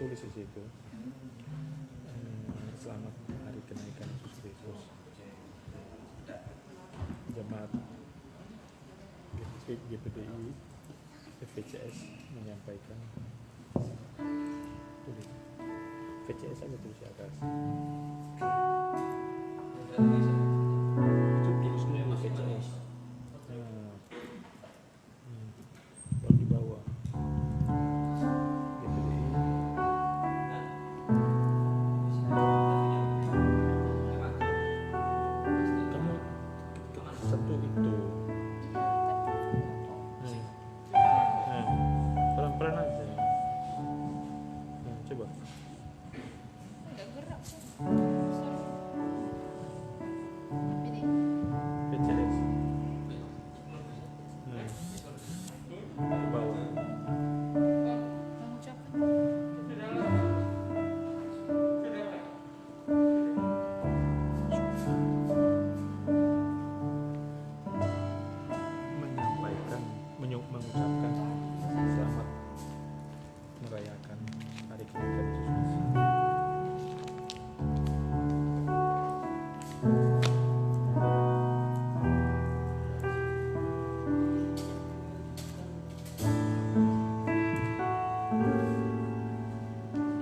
tertulis di situ. Selamat hari kenaikan Yesus Kristus. Jemaat GPDI VCS menyampaikan, tulis VCS aja tulis di atas. Itu tulisnya di VCS. Kalau di bawah GPDI. Kamu sentuh itu. Pelan-pelan aja. Coba. Nggak gerak. VCS. Ke bawah. Mengucapkan. Menyampaikan, mengucapkan selamat merayakan hari kenaikan Yesus Kristus.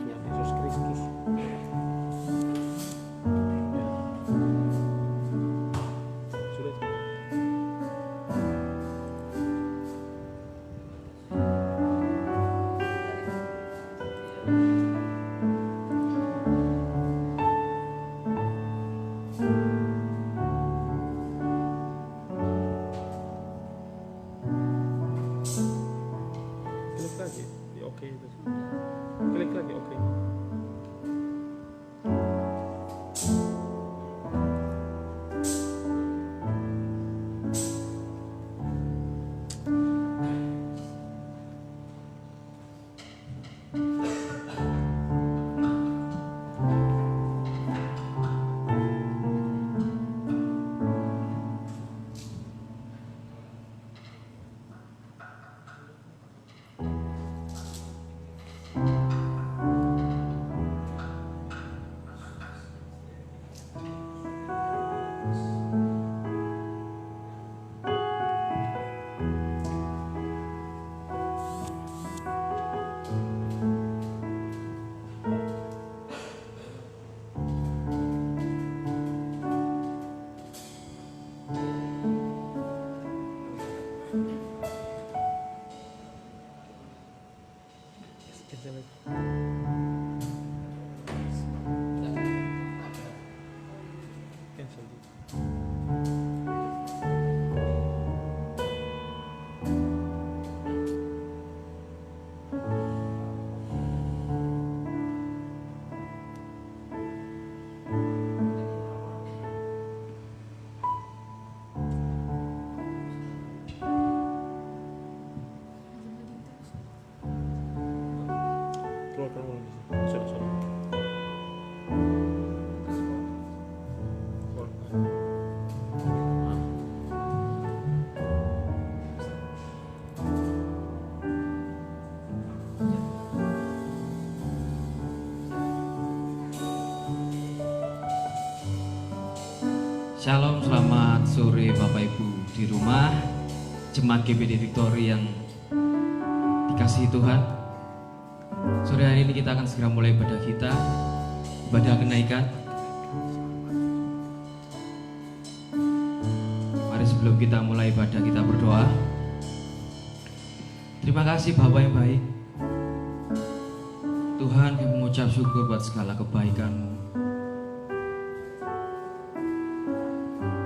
Tuhan Yesus Kristus. Ya. Sudah. Klik lagi di oke itu. Klik lagi oke. Cancel. Keluar ulang di sini. Sudah. Shalom, selamat sore Bapak Ibu di rumah, Jemaat GPD Victory yang dikasihi Tuhan. Sore hari ini kita akan segera mulai ibadah kita, ibadah kenaikan. Mari sebelum kita mulai ibadah kita berdoa. Terima kasih Bapak yang baik. Tuhan, kami mengucap syukur buat segala kebaikan-Mu.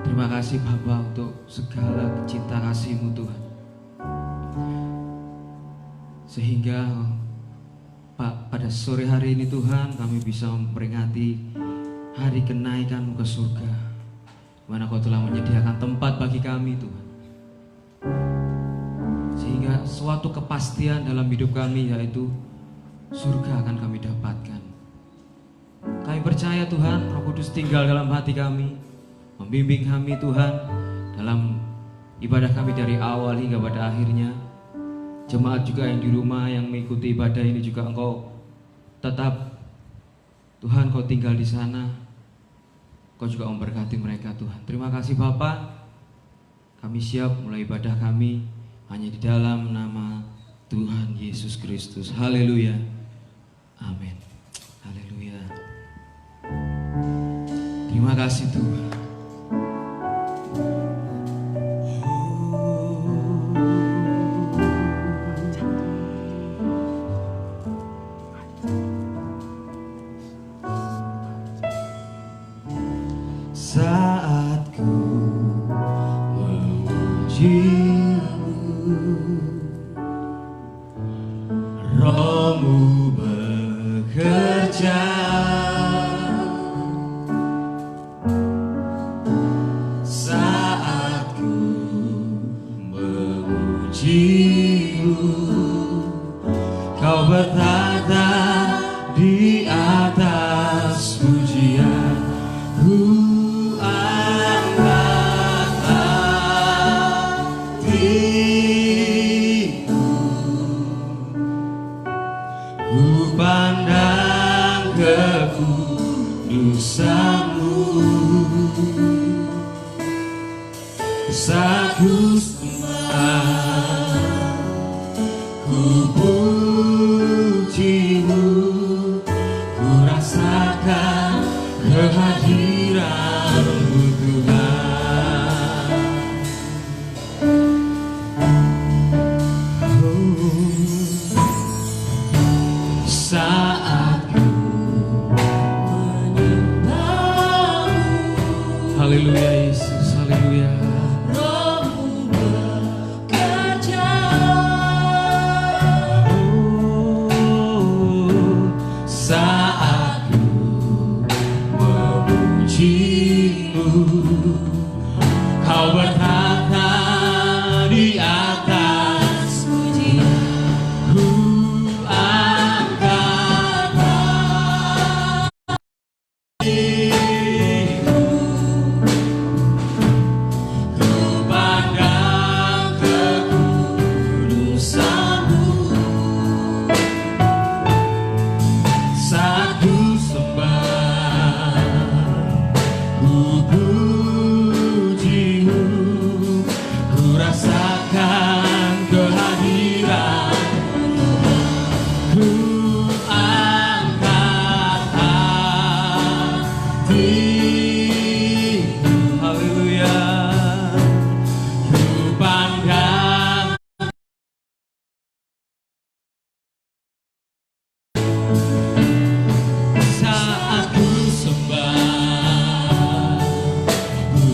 Terima kasih Bapa untuk segala cinta kasih-Mu Tuhan. Sehingga Pak, pada sore hari ini Tuhan kami bisa memperingati hari kenaikan-Mu ke surga, mana Kau telah menyediakan tempat bagi kami Tuhan. Sehingga suatu kepastian dalam hidup kami, yaitu surga akan kami dapatkan. Kami percaya Tuhan, Roh Kudus tinggal dalam hati kami, membimbing kami Tuhan dalam ibadah kami dari awal hingga pada akhirnya. Jemaat juga yang di rumah yang mengikuti ibadah ini juga Engkau tetap Tuhan Kau tinggal di sana, Kau juga memberkati mereka Tuhan. Terima kasih Bapa. Kami siap mulai ibadah kami hanya di dalam nama Tuhan Yesus Kristus. Haleluya. Amin. Haleluya. Terima kasih Tuhan. Saat ku memuji-Mu, Roh-Mu bekerja. Saat ku memuji-Mu, Kau bertata di atas pujian. Ku angkat hatiku, ku pandang kekudusan-Mu, saat ku sembah, ku puji-Mu, ku rasakan kehadiran-Mu Tuhan. Saat ku menyembah-Mu, haleluya Yesus, haleluya. Roh-Mu bekerja. Saat ku memuji-Mu, Kau bertata di atas pujian. Ku angkat hatiku, ku pandang kekudusan-Mu, saat ku sembah, ku puji-Mu, ku rasakan kehadiran-Mu. Ku angkat hatiku, haleluya. Ku pandang saat ku sembah, ku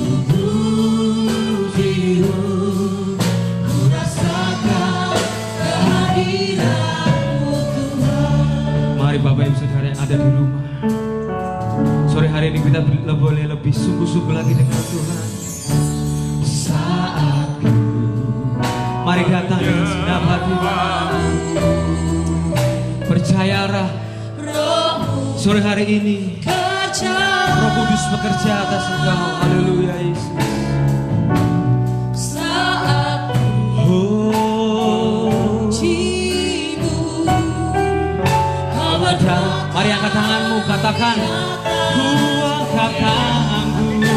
puji-Mu, ku rasakan kehadiran-Mu Tuhan. Mari Bapak Ibu Saudara yang ada di rumah, sore hari ini kita boleh lebih sungguh-sungguh lagi dengan Tuhan. Saat ku, mari datang dengan segenap hati. Percayalah, sore hari ini Roh Kudus bekerja atas engkau. Haleluya Yesus. Saat Kau bertata, mari angkat tanganmu, katakan, ku angkat tanganku.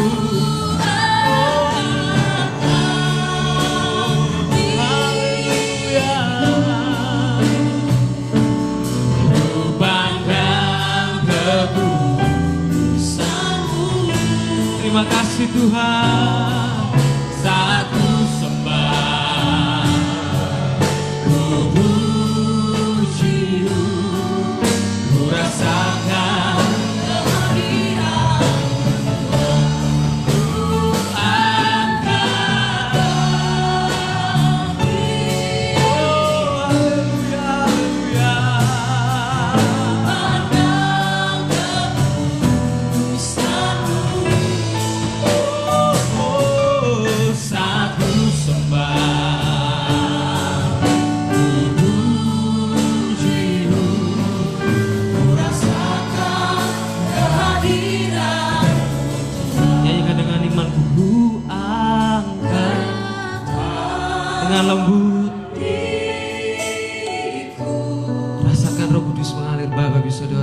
Haleluya. Ku pandang kekudusan-Mu. Terima kasih Tuhan. Saat ku sembah, ku puji-Mu, ku rasakan kehadiran-Mu. Ku angkat hati. Oh, haleluya, haleluya. Pandang kekudusan-Mu. Saat ku sembah, ku puji-Mu, ku rasakan kehadiran-Mu. Nyanyikan dengan iman, ku angkat dengan lembut. Rasakan Roh Kudus mengalir Bapak Ibu Saudara.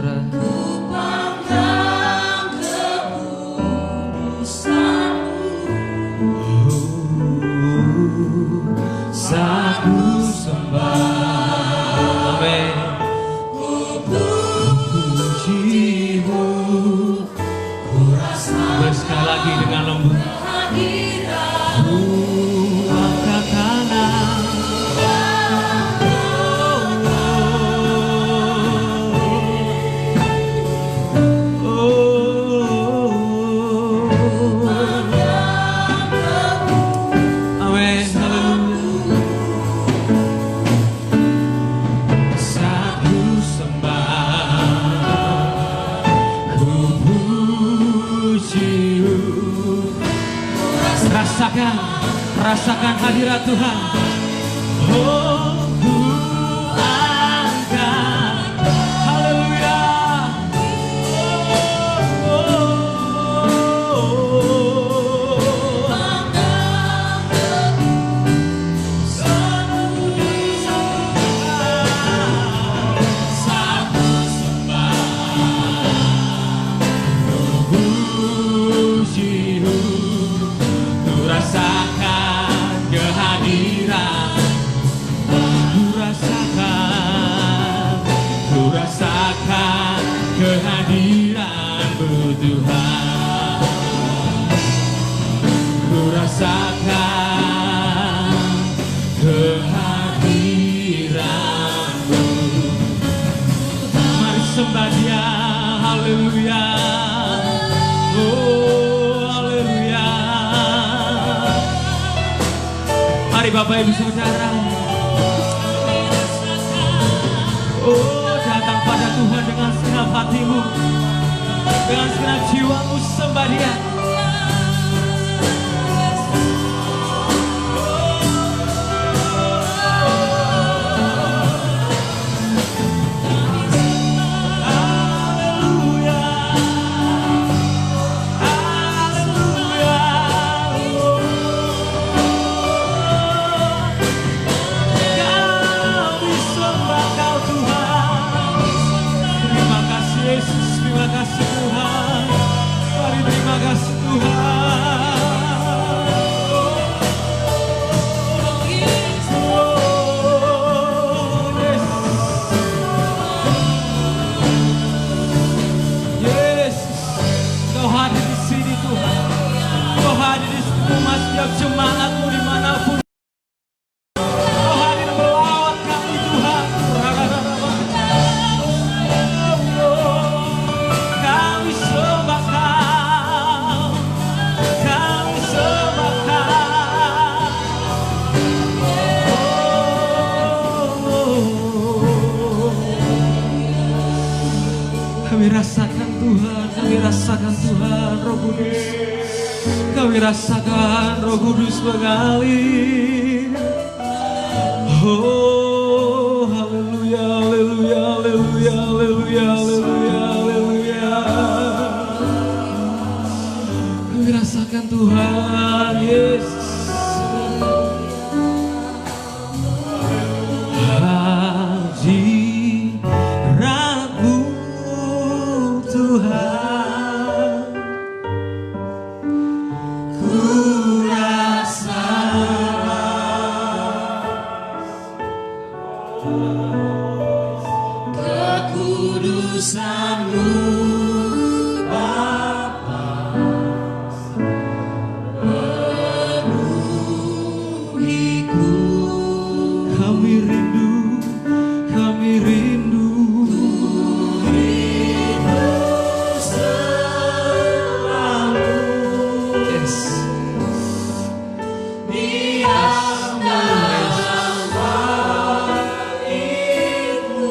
lagi dengan lembut. Ku angkat tangan. Amin, haleluya. Saat ku sembah, ku puji-Mu. Rasakan hadirat Tuhan. Oh, ku angkat, haleluya. Saat ku sembah, ku puji-Mu. Ku rasakan kehadiran, ku rasakan kehadiran-Mu Tuhan. Ku rasakan kehadiran-Mu. Mari sembah Dia, haleluya. Oh, haleluya. Mari Bapak Ibu Saudara, oh datang pada Tuhan dengan segenap hatimu, dengan segenap jiwamu, sembah Dia. Haleluya, haleluya. Kami sembah Kau Tuhan. Terima kasih Yesus, terima kasih Tuhan. Mari terima kasih Tuhan. Yesus, Kau hadir di sini Tuhan. Kau hadir di rumah setiap jemaat-Mu dimanapun. Kau hadir melawat kami Tuhan. Kami sembah Kau, kami sembah Kau. Kami rasakan Tuhan, kami rasakan Tuhan, Roh Kudus. Kami rasakan Roh Kudus mengalir. Oh, haleluya, haleluya, haleluya, haleluya, haleluya, haleluya. Kami rasakan Tuhan Yesus. Hadirat-Mu Tuhan, ku rasakan kekudusan-Mu Bapa, penuhiku. Kami rindu, kami rindu, selalu. Yes. Diam dalam baitmu,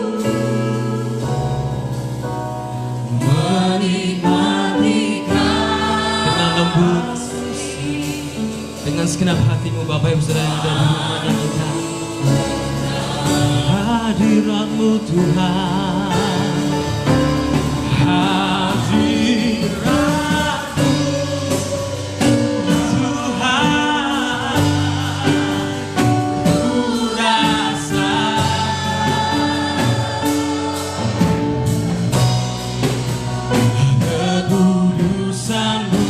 menikmati dengan lembut, dengan segenap hatimu Bapak Ibu Saudara yang ada di rumahnya kita. Hadirat-Mu Tuhan, hadirat-Mu Tuhan, ku rasakan kekudusan-Mu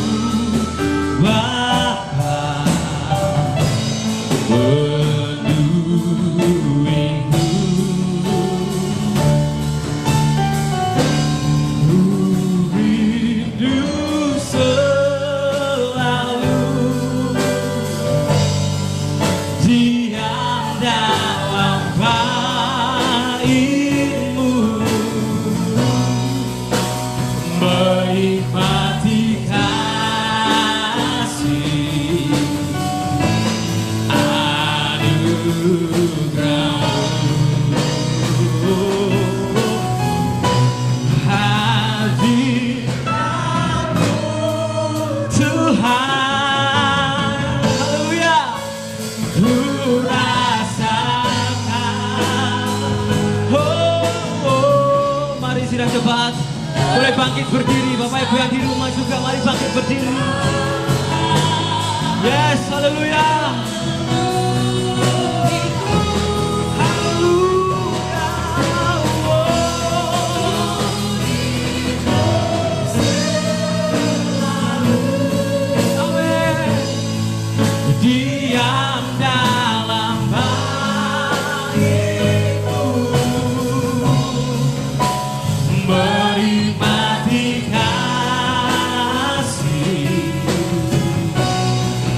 Bapa, penuhiku. Tuhan. Haleluya. Ku rasakan. Mari sidang cepat. Boleh bangkit berdiri. Bapak Ibu yang di rumah juga mari bangkit berdiri. Yes, haleluya. Diam dalam baitmu, menikmati kasih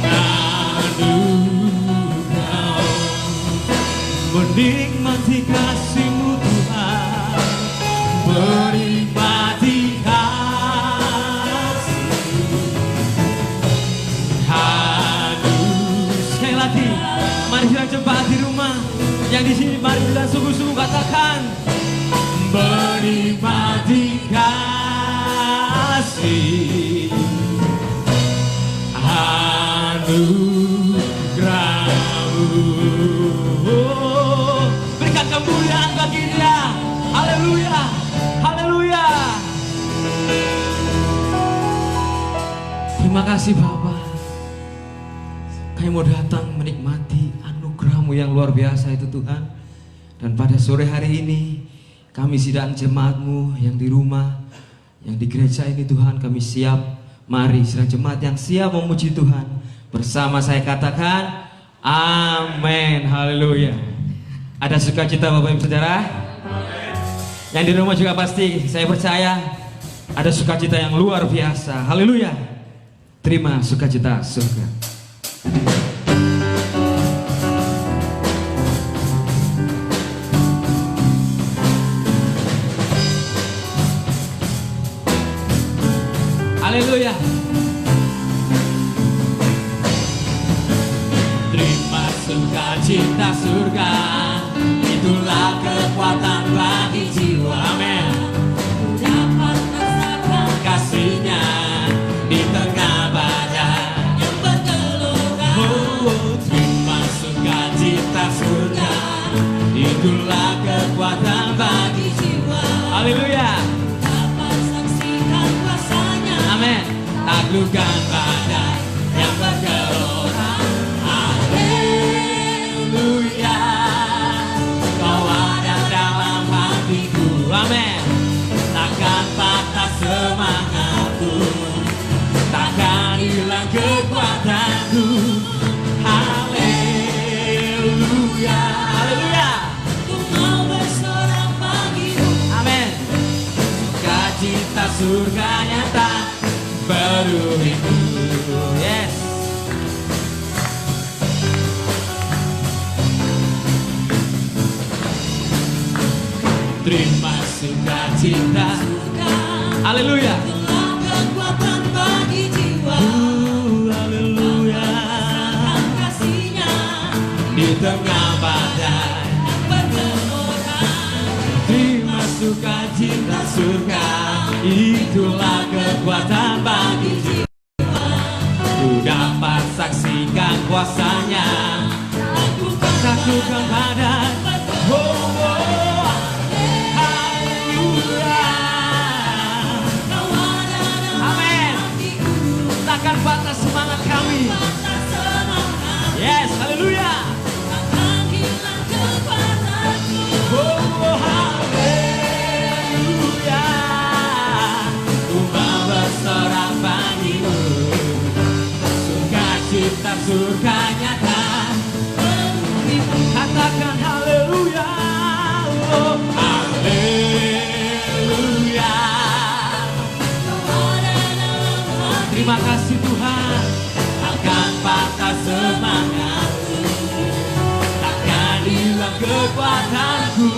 anugerah, menikmati kasih-Mu Tuhan, menikmati kasih. Sekali lagi, mari bilang cepat di rumah. Yang di sini mari bilang sungguh-sungguh katakan, menikmati kasih anugerah-Mu. Berikan kemuliaan bagi Dia. Haleluya, haleluya. Terima kasih Bapa. Kami mau datang menikmati anugerah-Mu yang luar biasa itu Tuhan. Dan pada sore hari ini kami sidang jemaat-Mu yang di rumah, yang di gereja ini Tuhan, kami siap. Mari sidang jemaat yang siap memuji Tuhan. Bersama saya katakan amin, haleluya. Ada sukacita Bapak Ibu Saudara? Yang di rumah juga pasti saya percaya ada sukacita yang luar biasa. Haleluya. Terima sukacita surga. Haleluya. Terima sukacita surga, itulah kekuatan bagi jiwa. Amin. Dapat rasakan Kasih-Nya di tengah badai yang bergelora. terima sukacita surga, itulah kekuatan bagi. Jiwa Haleluya. dapat saksikan kuasa-Nya. Amin. Taklukkan badai yang bergelora. Haleluya. Kau ada dalam hatiku. Amin. Takkan patah semangatku, takkan hilang kekuatanku. Haleluya. Haleluya. Ku mau bersorak bagimu. Amin. Sukacita surga nyata penuhiku. Yes. Terima sukacita. Haleluya. Itulah kekuatan bagi jiwa. Haleluya. Rasakan kasih-Nya Di tengah badai yang bergelora. terima sukacita surga, itulah kekuatan bagi jiwa. Ku dapat saksikan kuasa-Nya, taklukkan badai. Oh, oh. Haleluya. Kau ada dalam Amin. hatiku. Takkan patah semangat kami. Patah semangat. Yes, haleluya. Takkan hilang kekuatanku. Oh, haleluya. Ku mau bersorak bagimu, sukacita surga nyata penuhiku. Katakan haleluya. Oh, haleluya. Kau ada dalam hatiku. Terima kasih Tuhan. Takkan patah semangatku, takkan hilang kekuatanku.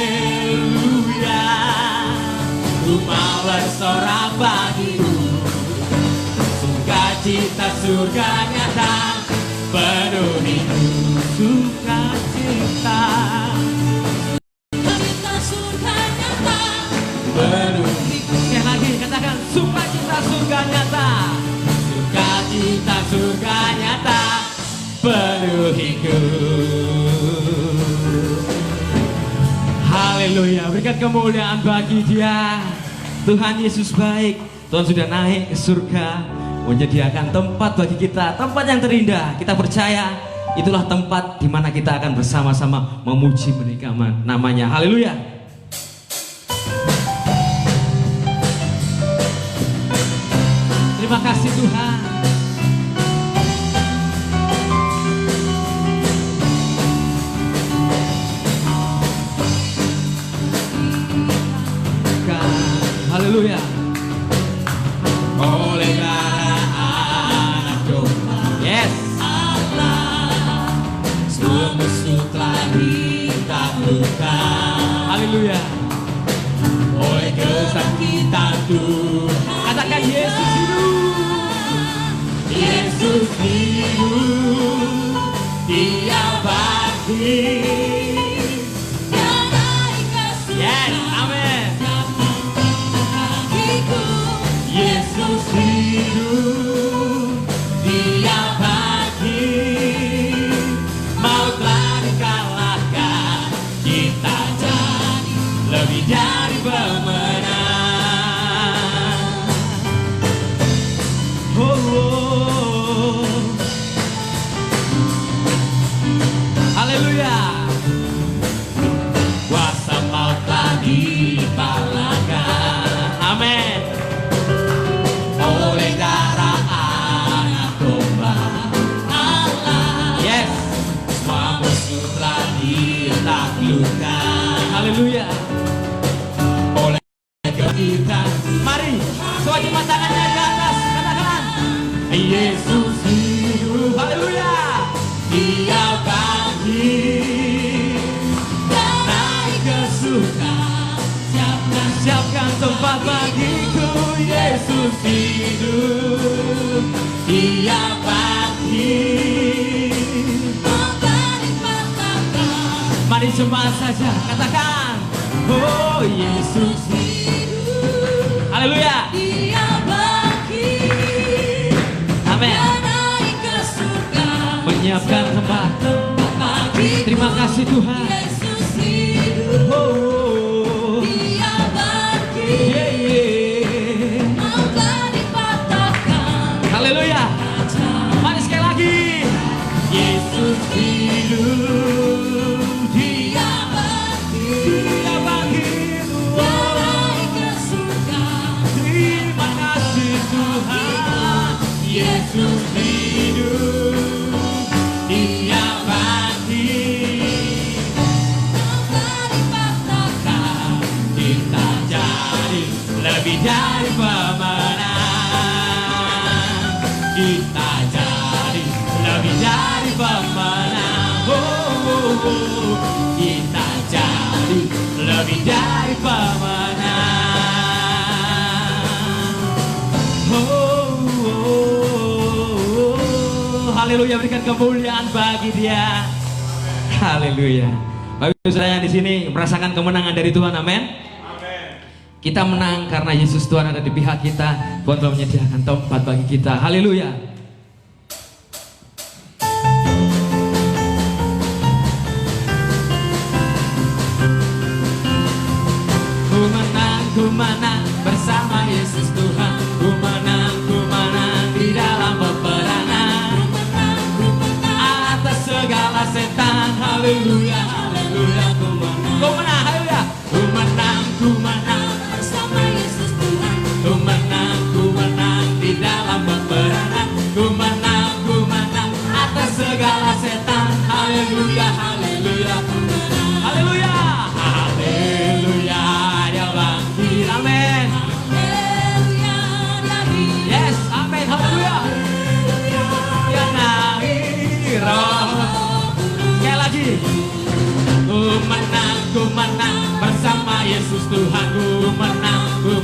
Haleluya. Ku mau bersorak bagimu, sukacita surga nyata penuhiku. Sukacita Sukacita surga nyata penuhiku. Sekali lagi katakan sukacita surga nyata, sukacita surga nyata penuhiku. Haleluya, berikan kemuliaan bagi Dia. Tuhan Yesus baik. Tuhan sudah naik ke surga, menyediakan tempat bagi kita, tempat yang terindah. Kita percaya itulah tempat di mana kita akan bersama-sama memuji menikmati namanya. Haleluya. Terima kasih Tuhan. Haleluya. Oleh darah anak domba, yes, Allah, semua musuh telah ditaklukkan. Haleluya. Oleh kesakitan Tuhan, katakan Yesus hidup, Yesus hidup, Dia bangkit. Yes, amin. Yesus hidup, Dia bangkit, maut telah dikalahkan, kita jadi lebih dari pemenang. Oh, oh. Haleluya. Kuasa maut telah dikalahkan, amin. Oleh darah anak domba, Allah, yes, semua musuh telah ditaklukkan. Haleluya. Oleh kita, mari semua tangannya ke atas, katakan Yesus hidup. Haleluya. Dia bangkit, naik ke surga, siapkan tempat bagiku. Yesus hidup, Dia bangkit. Mari jemaat saja katakan, oh Yesus hidup. Haleluya. Dia bangkit, amin. Naik ke surga, menyiapkan tempat bagiku. Terima kasih Tuhan. Yesus hidup, oh, Dia bangkit. Yeah, yeah. Haleluya. Mari sekali lagi. Yesus hidup, Dia bangkit, Dia bangkit, naik ke surga. Terima kasih Tuhan. Yesus hidup, Dia bangkit, kita jadi lebih dari pemenang. Kita jadi lebih dari pemenang. Oh, oh, oh. Kita jadi lebih dari pemenang. Oh, oh, oh. Haleluya, berikan kemuliaan bagi Dia. Haleluya. Bapak Ibu Saudara yang di sini merasakan kemenangan dari Tuhan, amin. Kita menang karena Yesus Tuhan ada di pihak kita. Tuhan telah menyediakan tempat bagi kita. Haleluya. Ku menang bersama Yesus Tuhan. Ku menang di dalam peperangan. Atas segala setan. Haleluya, haleluya. Ku menang, haleluya. Ku menang bersama Yesus Tuhan. Ku menang di dalam peperangan. Ku menang atas segala setan. Haleluya, haleluya. Haleluya, haleluya. Dia bangkit, amin. Yes, amin, haleluya. Dia naik roh. Sekali lagi. Ku menang bersama Yesus Tuhan. Ku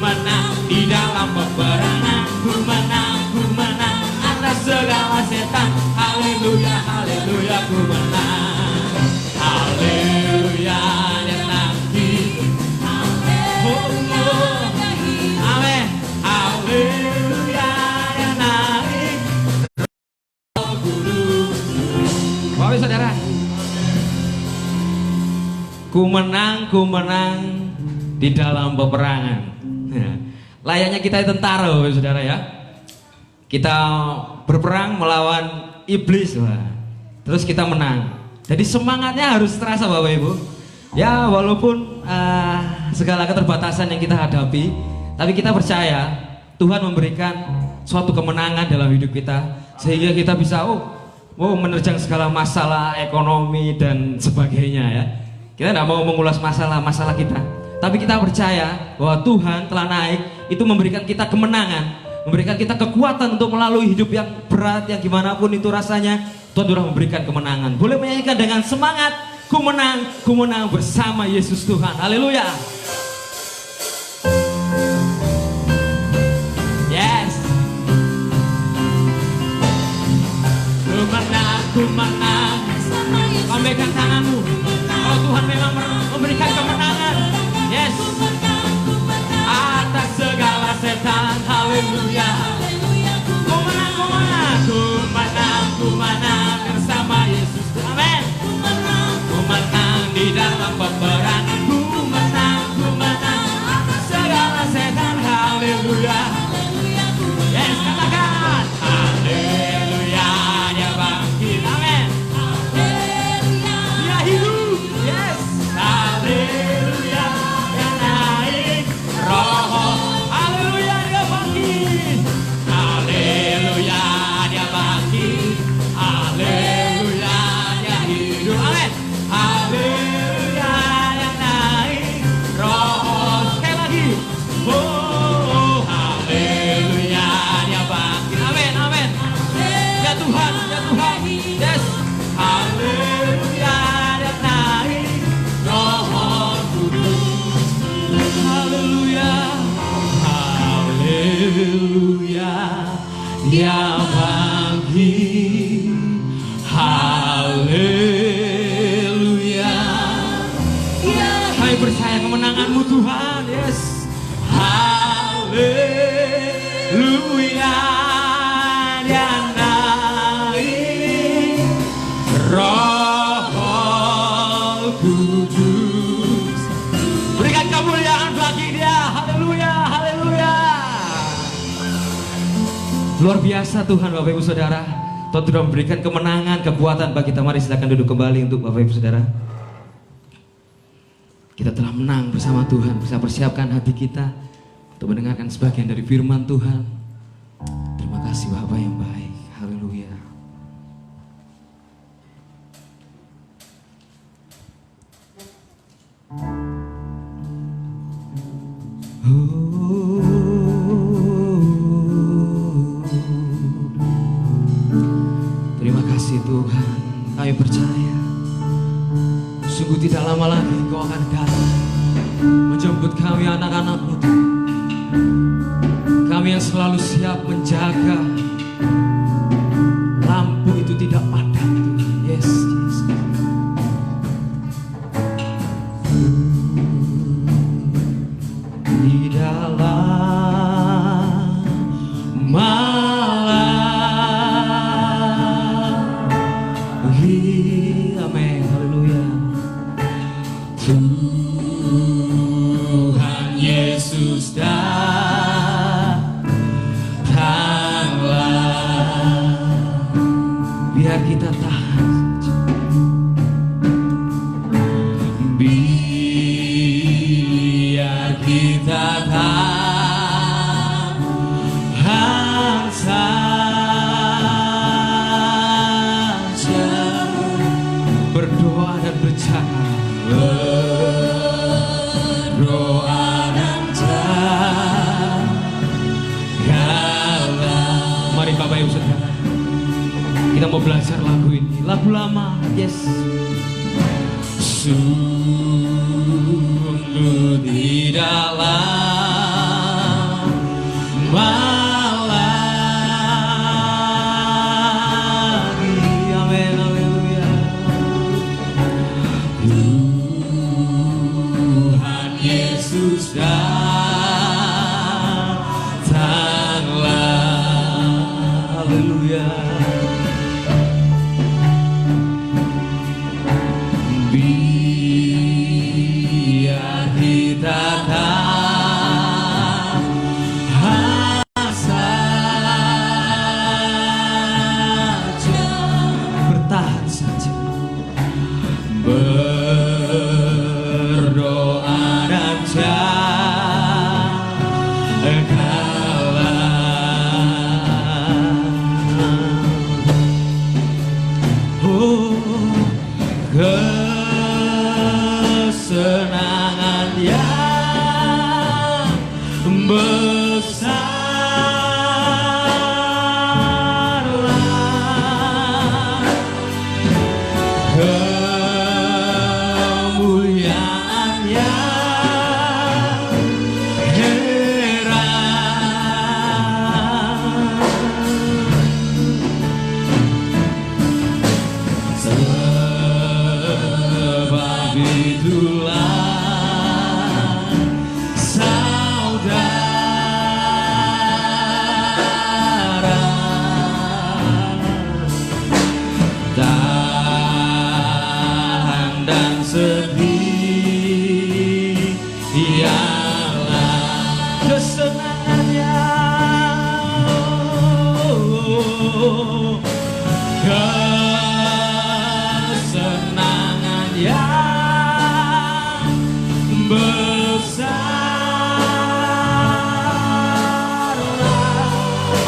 menang di dalam peperangan. Ku menang atas segala setan. Haleluya, haleluya. Ku menang. Haleluya, dia bangkit. Oh, oh. Amin. Haleluya. ku menang di dalam peperangan. Layaknya kita tentara, saudara ya. Kita berperang melawan iblis, terus kita menang. Jadi semangatnya harus terasa Bapak Ibu. Ya walaupun segala keterbatasan yang kita hadapi, tapi kita percaya Tuhan memberikan suatu kemenangan dalam hidup kita, sehingga kita bisa menerjang segala masalah ekonomi dan sebagainya ya. Kita tidak mau mengulas masalah kita, tapi kita percaya bahwa Tuhan telah naik, itu memberikan kita kemenangan, memberikan kita kekuatan untuk melalui hidup yang berat, yang gimana pun itu rasanya. Tuhan sudah memberikan kemenangan. Boleh menyanyikan dengan semangat, ku menang bersama Yesus Tuhan. Haleluya. Yes. Ku menang. Lambaikan tanganmu. Oh Tuhan memang memberikan kemenangan. Yes. Atas segala setan. Haleluya. Ku menang bersama Yesus. Amin. Ku menang di dalam peperangan. Ku menang atas segala setan. Haleluya. Yes, katakan. Haleluya. Dia bangkit. Amin. Dia hidup. Yes. Haleluya. Dia naik. Roh. Haleluya. Dia bangkit. Haleluya. Dia bangkit. Haleluya. Dia hidup. Amin. Haleluya. Dia naik. Roh. Sekali lagi. Oh, haleluya. Dia bangkit. Amin. Amin. Ya Tuhan. Ya Tuhan. Yes. Haleluya. Dia naik. Roh Kudus. Haleluya. Haleluya. Dia bangkit. Haleluya. Kami percaya kemenangan-Mu Tuhan. Yes. Haleluya. Dia naik. Roh Kudus. Berikan kemuliaan bagi Dia. Haleluya. Haleluya. Luar biasa Tuhan Bapak Ibu Saudara. Tuhan sudah memberikan kemenangan, kekuatan bagi kita. Mari silakan duduk kembali untuk Bapak Ibu Saudara. Kita telah menang bersama Tuhan. Bisa persiapkan hati kita untuk mendengarkan sebagian dari firman Tuhan. Terima kasih Bapak yang baik. Haleluya. Terima kasih Tuhan. Kami percaya sungguh tidak lama lagi Engkau akan datang menjemput kami anak-anak-Mu Tuhan. Kami yang selalu siap menjaga lampu itu tidak padam Tuhan. Yes, yes. Di dalam malam. Amin. Haleluya. Tuhan Yesus datanglah. Biar kita tahan. Biar kita tahan saja. Berdoa dan berjaga. Berdoa dan jaga. Mari Bapak Ibu Saudara, kita mau belajar lagu ini, lagu lama. Yes. Sungguh di dalam malam. Amin. Haleluya. Tuhan Yesus datanglah. Haleluya. Biar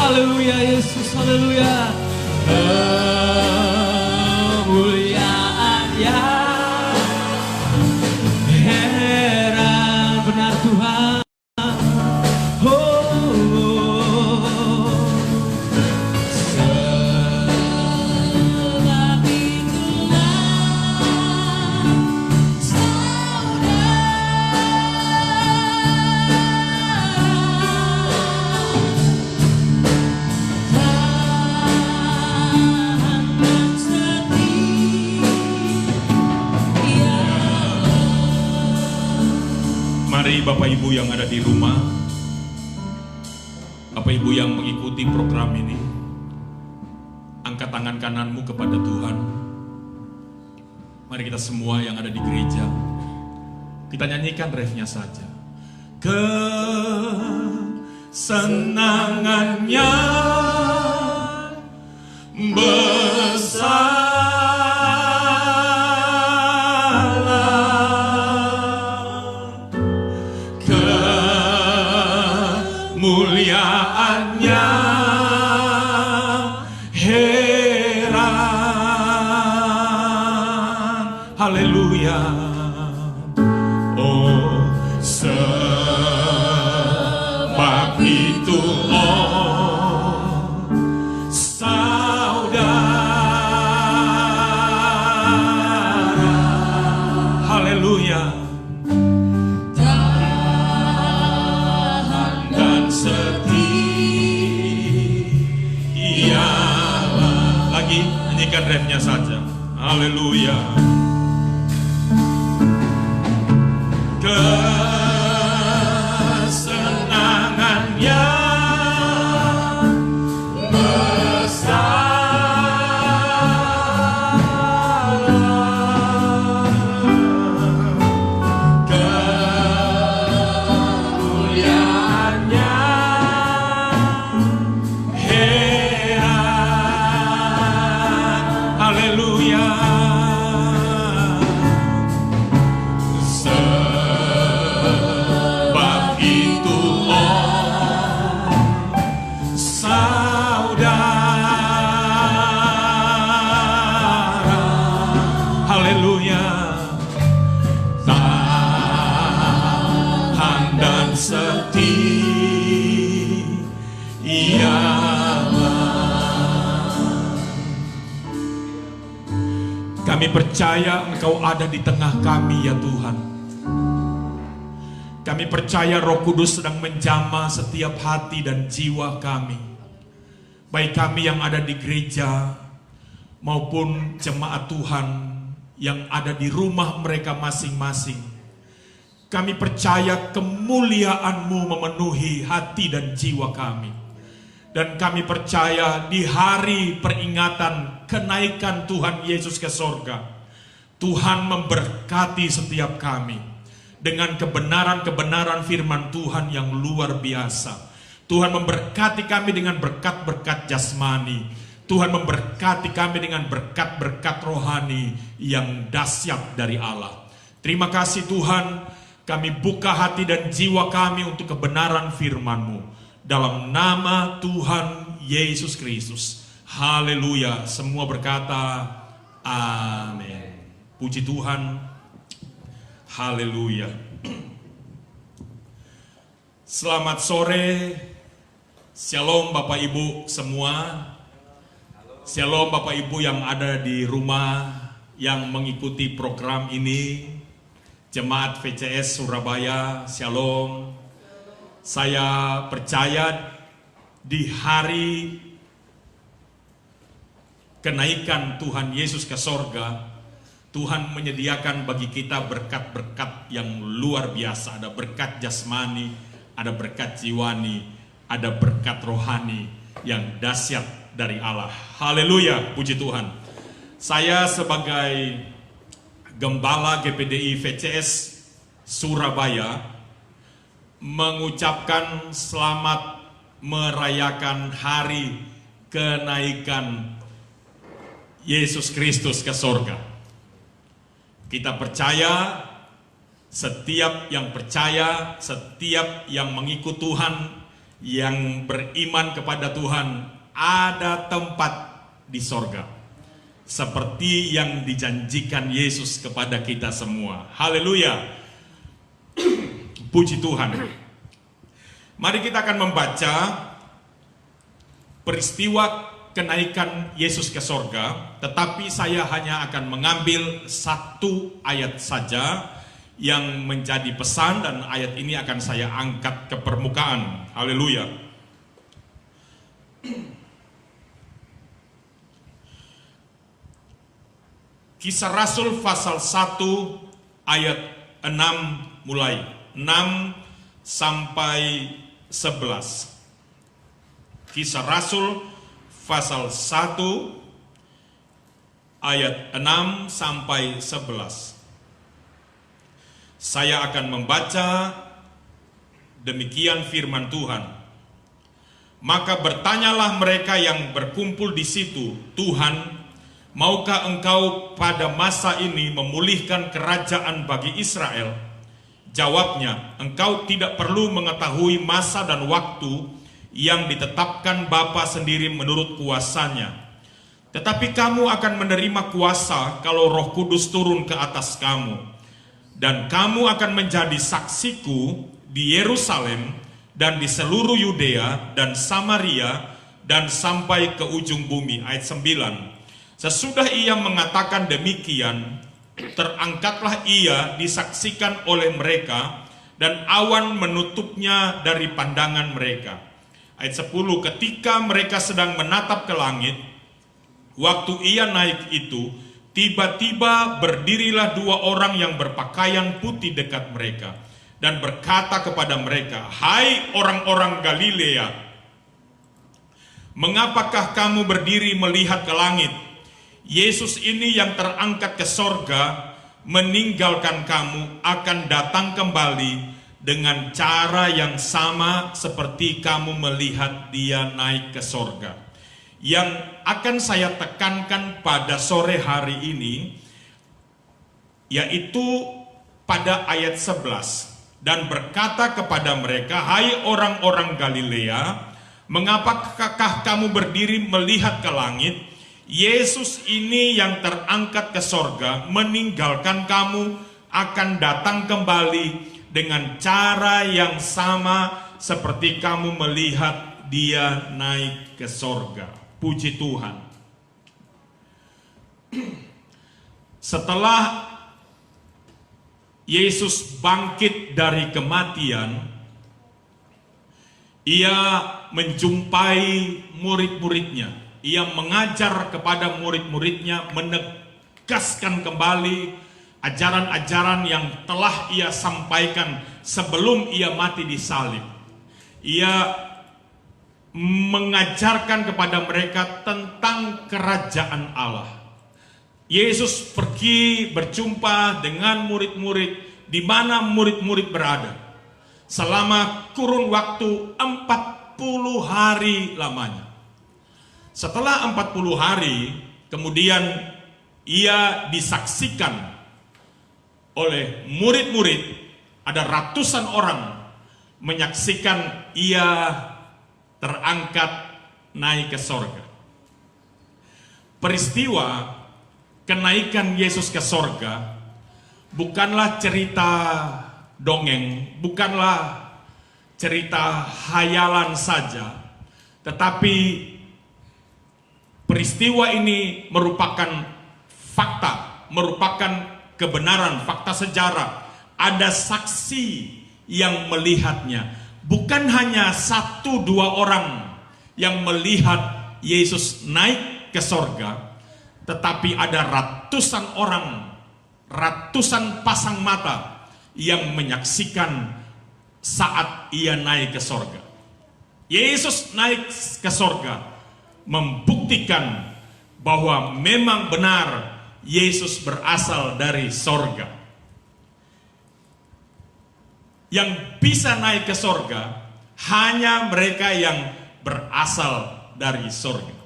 Haleluya Yesus, haleluya. Kemuliaan-Nya heran benar Tuhan. Sebab Mari Bapak Ibu yang ada di rumah, Bapak Ibu yang mengikuti program ini, angkat tangan kananmu kepada Tuhan. Mari kita semua yang ada di gereja, kita nyanyikan refnya saja. Kesenangannya besar, kemuliaannya heran. Haleluya. Oh, sebab itu saudara, haleluya, dan setia. Lagi nyanyikan refnya saja. Haleluya. Kesenangannya besar, kemuliaannya heran. Haleluya. Sebab itu saudara, haleluya, tahan dan setialah. Kami percaya Engkau ada di tengah kami ya Tuhan. Kami percaya Roh Kudus sedang menjamah setiap hati dan jiwa kami. Baik kami yang ada di gereja maupun jemaat Tuhan yang ada di rumah mereka masing-masing. Kami percaya kemuliaan-Mu memenuhi hati dan jiwa kami. Dan kami percaya di hari peringatan kenaikan Tuhan Yesus ke sorga, Tuhan memberkati setiap kami dengan kebenaran-kebenaran firman Tuhan yang luar biasa. Tuhan memberkati kami dengan berkat-berkat jasmani. Tuhan memberkati kami dengan berkat-berkat rohani yang dahsyat dari Allah. Terima kasih Tuhan, kami buka hati dan jiwa kami untuk kebenaran firman-Mu. Dalam nama Tuhan Yesus Kristus. Haleluya. Semua berkata, amin. Puji Tuhan. Haleluya. Selamat sore. Shalom Bapak Ibu semua. Shalom Bapak Ibu yang ada di rumah yang mengikuti program ini. Jemaat VCS Surabaya, shalom. Saya percaya di hari kenaikan Tuhan Yesus ke sorga, Tuhan menyediakan bagi kita berkat-berkat yang luar biasa. Ada berkat jasmani, ada berkat jiwani, ada berkat rohani yang dahsyat dari Allah. Haleluya, puji Tuhan. Saya sebagai Gembala GPDI VCS Surabaya mengucapkan selamat merayakan hari kenaikan Yesus Kristus ke sorga. Kita percaya, setiap yang percaya, setiap yang mengikut Tuhan, yang beriman kepada Tuhan, ada tempat di sorga, seperti yang dijanjikan Yesus kepada kita semua. Haleluya. Puji Tuhan. Mari kita akan membaca peristiwa kenaikan Yesus ke sorga, tetapi saya hanya akan mengambil satu ayat saja yang menjadi pesan, dan ayat ini akan saya angkat ke permukaan. Haleluya. Kisah Rasul pasal 1 ayat 6 mulai 6 sampai 11. Kisah Rasul pasal 1 ayat 6 sampai 11. Saya akan membaca demikian firman Tuhan. Maka bertanyalah mereka yang berkumpul di situ, Tuhan, maukah engkau pada masa ini memulihkan kerajaan bagi Israel? Jawabnya, engkau tidak perlu mengetahui masa dan waktu yang ditetapkan Bapa sendiri menurut kuasanya. Tetapi kamu akan menerima kuasa kalau Roh Kudus turun ke atas kamu. Dan kamu akan menjadi saksiku di Yerusalem dan di seluruh Yudea dan Samaria dan sampai ke ujung bumi. Ayat 9. Sesudah ia mengatakan demikian, terangkatlah ia disaksikan oleh mereka, dan awan menutupnya dari pandangan mereka. Ayat 10. Ketika mereka sedang menatap ke langit, waktu ia naik itu, tiba-tiba berdirilah dua orang yang berpakaian putih dekat mereka, dan berkata kepada mereka, "Hai orang-orang Galilea, mengapakah kamu berdiri melihat ke langit? Yesus ini yang terangkat ke sorga, meninggalkan kamu, akan datang kembali dengan cara yang sama seperti kamu melihat dia naik ke sorga." Yang akan saya tekankan pada sore hari ini, yaitu pada ayat 11. Dan berkata kepada mereka, "Hai orang-orang Galilea, mengapakah kamu berdiri melihat ke langit? Yesus ini yang terangkat ke sorga, meninggalkan kamu, akan datang kembali dengan cara yang sama seperti kamu melihat dia naik ke sorga." Puji Tuhan. Setelah Yesus bangkit dari kematian, ia menjumpai murid-muridnya. Ia mengajar kepada murid-muridnya, menegaskan kembali ajaran-ajaran yang telah ia sampaikan sebelum ia mati di salib. Ia mengajarkan kepada mereka tentang kerajaan Allah. Yesus pergi berjumpa dengan murid-murid di mana murid-murid berada selama kurun waktu 40 hari lamanya. Setelah 40 hari, kemudian ia disaksikan oleh murid-murid. Ada ratusan orang menyaksikan ia terangkat naik ke sorga. Peristiwa kenaikan Yesus ke sorga bukanlah cerita dongeng, bukanlah cerita hayalan saja, tetapi peristiwa ini merupakan fakta, merupakan kebenaran, fakta sejarah. Ada saksi yang melihatnya. Bukan hanya 1-2 orang yang melihat Yesus naik ke sorga, tetapi ada ratusan orang, ratusan pasang mata yang menyaksikan saat ia naik ke sorga. Yesus naik ke sorga membuktikan bahwa memang benar Yesus berasal dari sorga. Yang bisa naik ke sorga hanya mereka yang berasal dari sorga.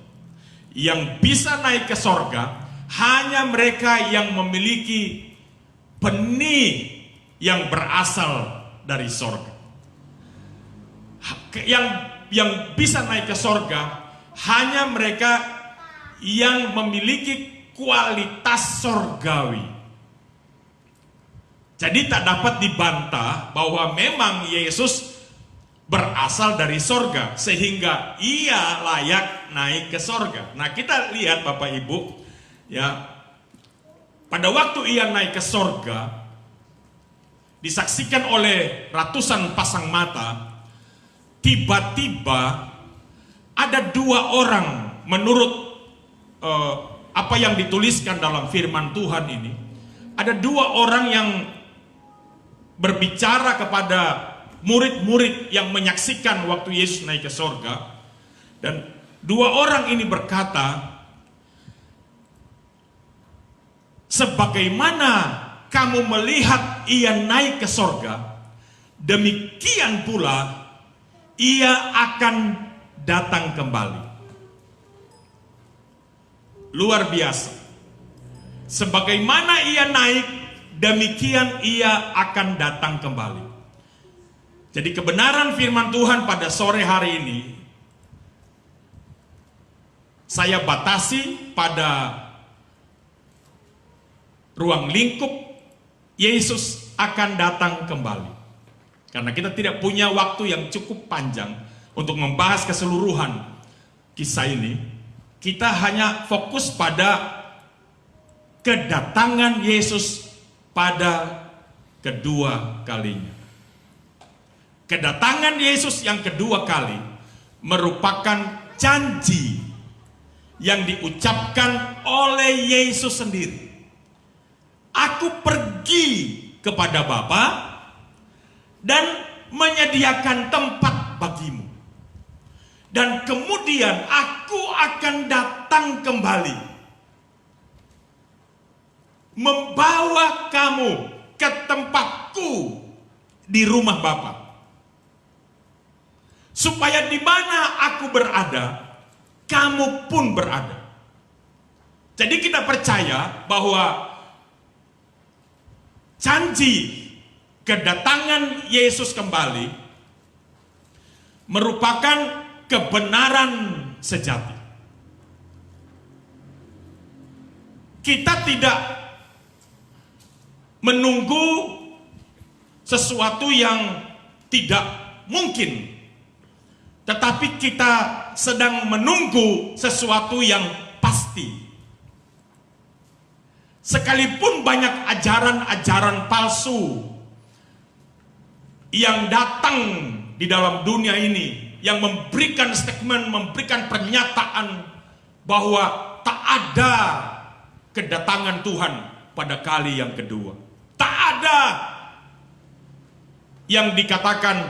Yang bisa naik ke sorga hanya mereka yang memiliki benih yang berasal dari sorga. yang bisa naik ke sorga hanya mereka yang memiliki kualitas sorgawi. Jadi tak dapat dibantah bahwa memang Yesus berasal dari sorga sehingga ia layak naik ke sorga. Nah, kita lihat Bapak Ibu, ya, pada waktu ia naik ke sorga disaksikan oleh ratusan pasang mata, tiba-tiba ada dua orang menurut apa yang dituliskan dalam firman Tuhan ini. Ada dua orang yang berbicara kepada murid-murid yang menyaksikan waktu Yesus naik ke sorga. Dan dua orang ini berkata, sebagaimana kamu melihat ia naik ke sorga, demikian pula ia akan datang kembali. Luar biasa. Sebagaimana ia naik, demikian ia akan datang kembali. Jadi kebenaran firman Tuhan pada sore hari ini saya batasi pada ruang lingkup Yesus akan datang kembali. Karena kita tidak punya waktu yang cukup panjang untuk membahas keseluruhan kisah ini. Kita hanya fokus pada kedatangan Yesus pada kedua kalinya. Kedatangan Yesus yang kedua kali merupakan janji yang diucapkan oleh Yesus sendiri. Aku pergi kepada Bapa dan menyediakan tempat bagimu. Dan kemudian aku akan datang kembali, membawa kamu ke tempatku di rumah Bapa. Supaya di mana aku berada, kamu pun berada. Jadi kita percaya bahwa janji kedatangan Yesus kembali merupakan kebenaran sejati. Kita tidak menunggu sesuatu yang tidak mungkin, tetapi kita sedang menunggu sesuatu yang pasti. Sekalipun banyak ajaran-ajaran palsu yang datang di dalam dunia ini, yang memberikan statement, memberikan pernyataan bahwa tak ada kedatangan Tuhan pada kali yang kedua. Tak ada yang dikatakan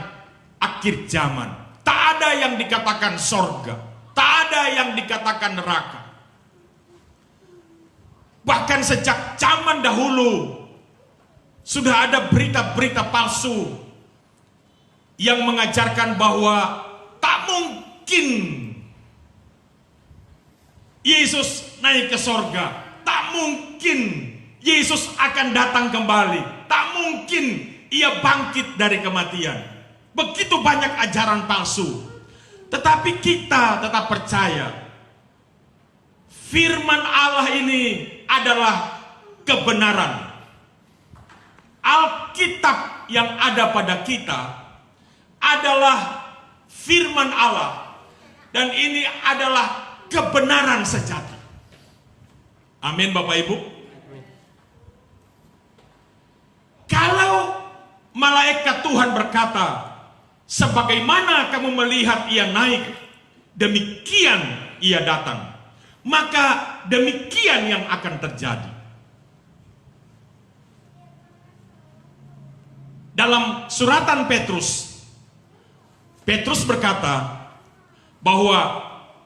akhir zaman. Tak ada yang dikatakan sorga. Tak ada yang dikatakan neraka. Bahkan sejak zaman dahulu sudah ada berita-berita palsu yang mengajarkan bahwa tak mungkin Yesus naik ke sorga. Tak mungkin Yesus akan datang kembali. Tak mungkin ia bangkit dari kematian. Begitu banyak ajaran palsu. Tetapi kita tetap percaya firman Allah ini adalah kebenaran. Alkitab yang ada pada kita adalah firman Allah. Dan ini adalah kebenaran sejati. Amin Bapak Ibu. Kalau malaikat Tuhan berkata, sebagaimana kamu melihat ia naik, demikian ia datang, maka demikian yang akan terjadi. Dalam suratan Petrus, Petrus berkata bahwa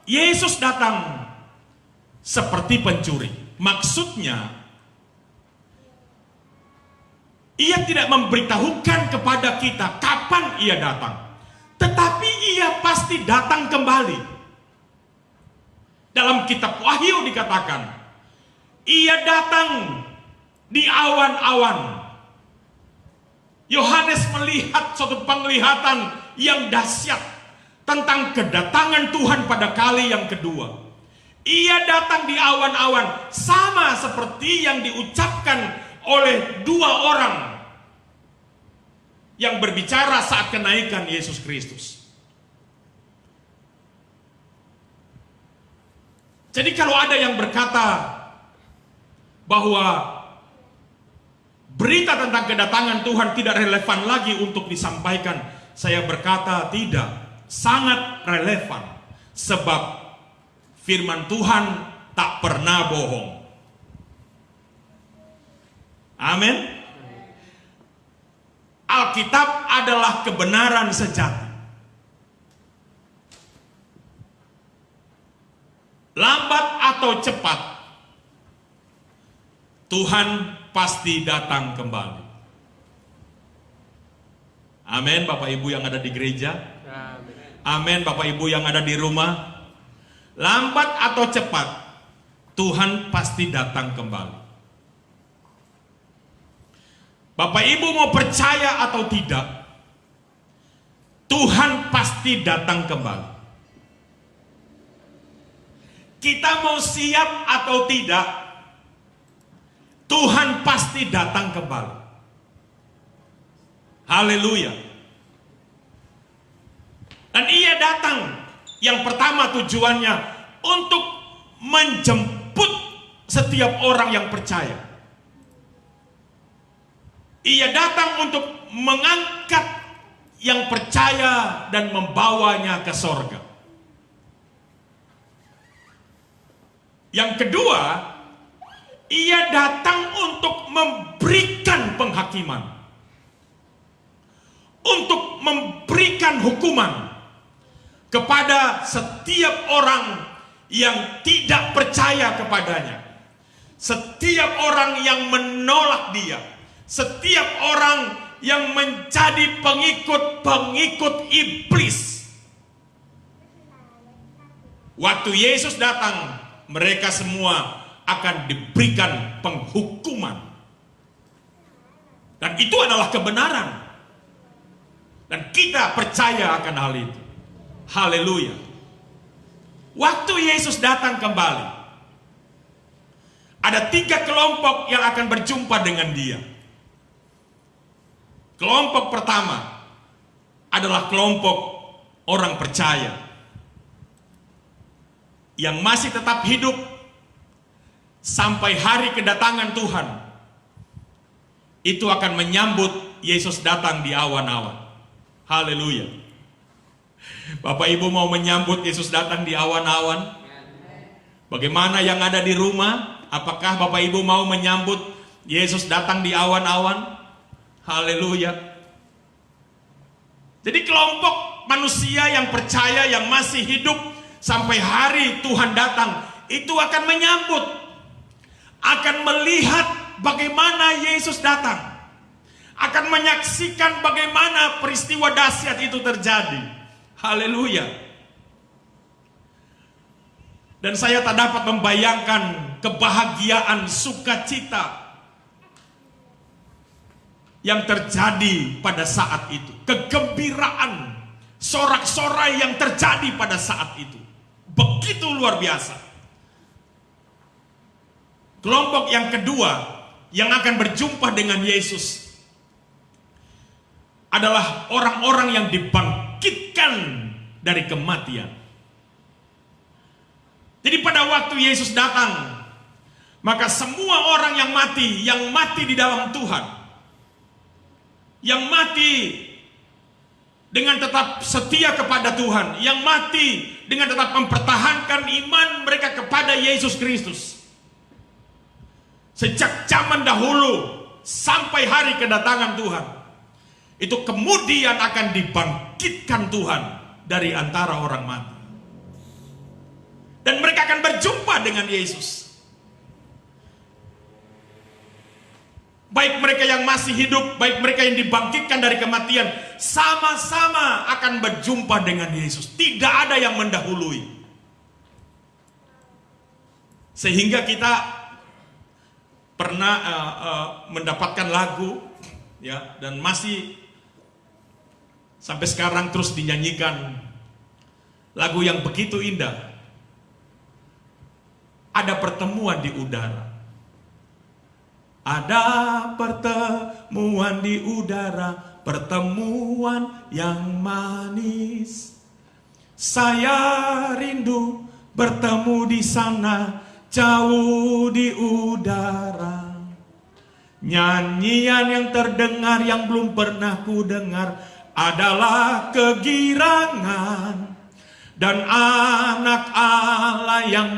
Yesus datang seperti pencuri. Maksudnya, ia tidak memberitahukan kepada kita kapan ia datang, tetapi ia pasti datang kembali. Dalam kitab Wahyu dikatakan, ia datang di awan-awan. Yohanes melihat suatu penglihatan yang dahsyat tentang kedatangan Tuhan pada kali yang kedua. Ia datang di awan-awan, sama seperti yang diucapkan oleh dua orang yang berbicara saat kenaikan Yesus Kristus. Jadi kalau ada yang berkata bahwa berita tentang kedatangan Tuhan tidak relevan lagi untuk disampaikan, saya berkata tidak, sangat relevan. Sebab firman Tuhan tak pernah bohong. Amin. Alkitab adalah kebenaran sejati. Lambat atau cepat, Tuhan pasti datang kembali. Amin, Bapak Ibu yang ada di gereja. Amin, Bapak Ibu yang ada di rumah. Lambat atau cepat, Tuhan pasti datang kembali. Bapak Ibu mau percaya atau tidak, Tuhan pasti datang kembali. Kita mau siap atau tidak, Tuhan pasti datang kembali. Haleluya. Dan ia datang, yang pertama tujuannya untuk menjemput setiap orang yang percaya. Ia datang untuk mengangkat yang percaya dan membawanya ke sorga. Yang kedua, ia datang untuk memberikan penghakiman, untuk memberikan hukuman kepada setiap orang yang tidak percaya kepadanya, setiap orang yang menolak dia, setiap orang yang menjadi pengikut-pengikut iblis. Waktu Yesus datang, mereka semua akan diberikan penghukuman. Dan itu adalah kebenaran. Dan kita percaya akan hal itu. Haleluya. Waktu Yesus datang kembali, ada 3 kelompok yang akan berjumpa dengan dia. Kelompok pertama adalah kelompok orang percaya yang masih tetap hidup sampai hari kedatangan Tuhan. Itu akan menyambut Yesus datang di awan-awan. Haleluya. Bapak Ibu mau menyambut Yesus datang di awan-awan? Bagaimana yang ada di rumah? Apakah Bapak Ibu mau menyambut Yesus datang di awan-awan? Haleluya. Jadi kelompok manusia yang percaya, yang masih hidup sampai hari Tuhan datang, itu akan menyambut, akan melihat bagaimana Yesus datang, akan menyaksikan bagaimana peristiwa dahsyat itu terjadi. Haleluya. Dan saya tak dapat membayangkan kebahagiaan, sukacita yang terjadi pada saat itu, kegembiraan, sorak-sorai yang terjadi pada saat itu. Begitu luar biasa. Kelompok yang kedua yang akan berjumpa dengan Yesus adalah orang-orang yang dibangkitkan dari kematian. Jadi pada waktu Yesus datang, maka semua orang yang mati di dalam Tuhan, yang mati dengan tetap setia kepada Tuhan, yang mati dengan tetap mempertahankan iman mereka kepada Yesus Kristus, sejak zaman dahulu sampai hari kedatangan Tuhan, itu kemudian akan dibangkitkan Tuhan dari antara orang mati. Dan mereka akan berjumpa dengan Yesus. Baik mereka yang masih hidup, baik mereka yang dibangkitkan dari kematian, sama-sama akan berjumpa dengan Yesus. Tidak ada yang mendahului. Sehingga kita pernah mendapatkan lagu, ya, dan masih Sampai sekarang terus dinyanyikan lagu yang begitu indah. Ada pertemuan di udara. Ada pertemuan di udara, pertemuan yang manis. Saya rindu bertemu di sana, jauh di udara. Nyanyian yang terdengar yang belum pernah ku dengar adalah kegirangan dan anak Allah yang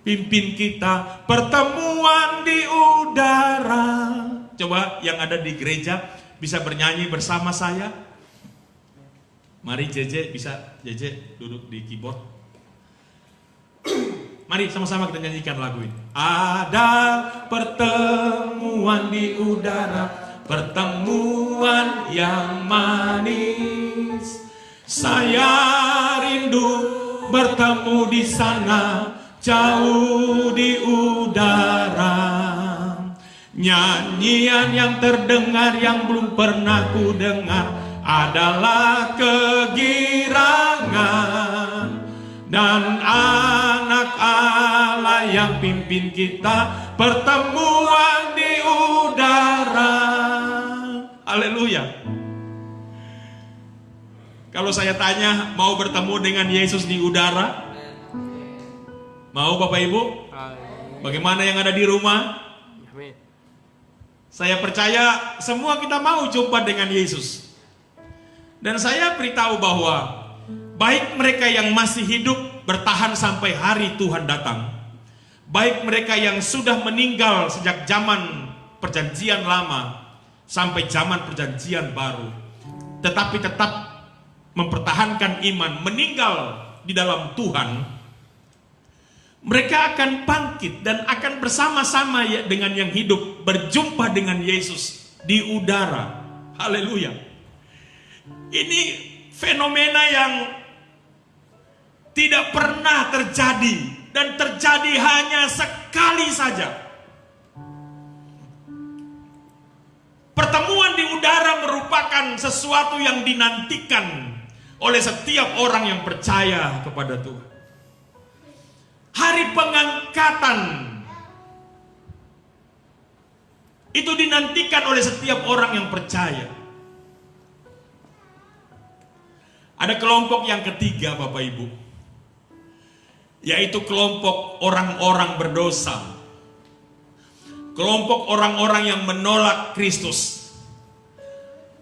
pimpin kita, pertemuan di udara. Coba yang ada di gereja bisa bernyanyi bersama saya. Mari JJ, bisa JJ duduk di keyboard. Mari sama-sama kita nyanyikan lagu ini. Ada pertemuan di udara, pertemuan yang manis. Saya rindu bertemu di sana, jauh di udara. Nyanyian yang terdengar yang belum pernah ku dengar adalah kegirangan dan anak Allah yang pimpin kita, pertemuan di udara. Haleluya. Kalau saya tanya, mau bertemu dengan Yesus di udara? Mau Bapak Ibu? Bagaimana yang ada di rumah? Saya percaya semua kita mau jumpa dengan Yesus. Dan saya beritahu bahwa baik mereka yang masih hidup bertahan sampai hari Tuhan datang, baik mereka yang sudah meninggal sejak zaman perjanjian lama sampai zaman perjanjian baru, tetapi tetap mempertahankan iman, meninggal di dalam Tuhan, mereka akan bangkit dan akan bersama-sama dengan yang hidup berjumpa dengan Yesus di udara. Haleluya. Ini fenomena yang tidak pernah terjadi dan terjadi hanya sekali saja. Pertemuan di udara merupakan sesuatu yang dinantikan oleh setiap orang yang percaya kepada Tuhan. Hari pengangkatan itu dinantikan oleh setiap orang yang percaya. Ada kelompok yang ketiga Bapak Ibu, yaitu kelompok orang-orang berdosa. Kelompok orang-orang yang menolak Kristus.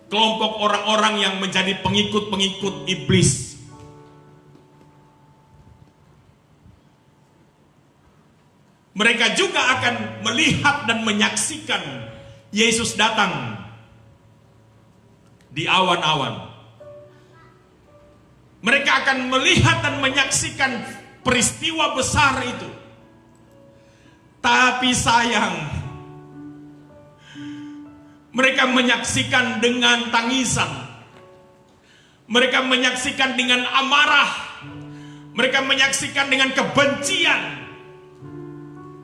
Kelompok orang-orang yang menjadi pengikut-pengikut iblis. Mereka juga akan melihat dan menyaksikan Yesus datang di awan-awan. Mereka akan melihat dan menyaksikan peristiwa besar itu. Tapi sayang, mereka menyaksikan dengan tangisan. Mereka menyaksikan dengan amarah. Mereka menyaksikan dengan kebencian.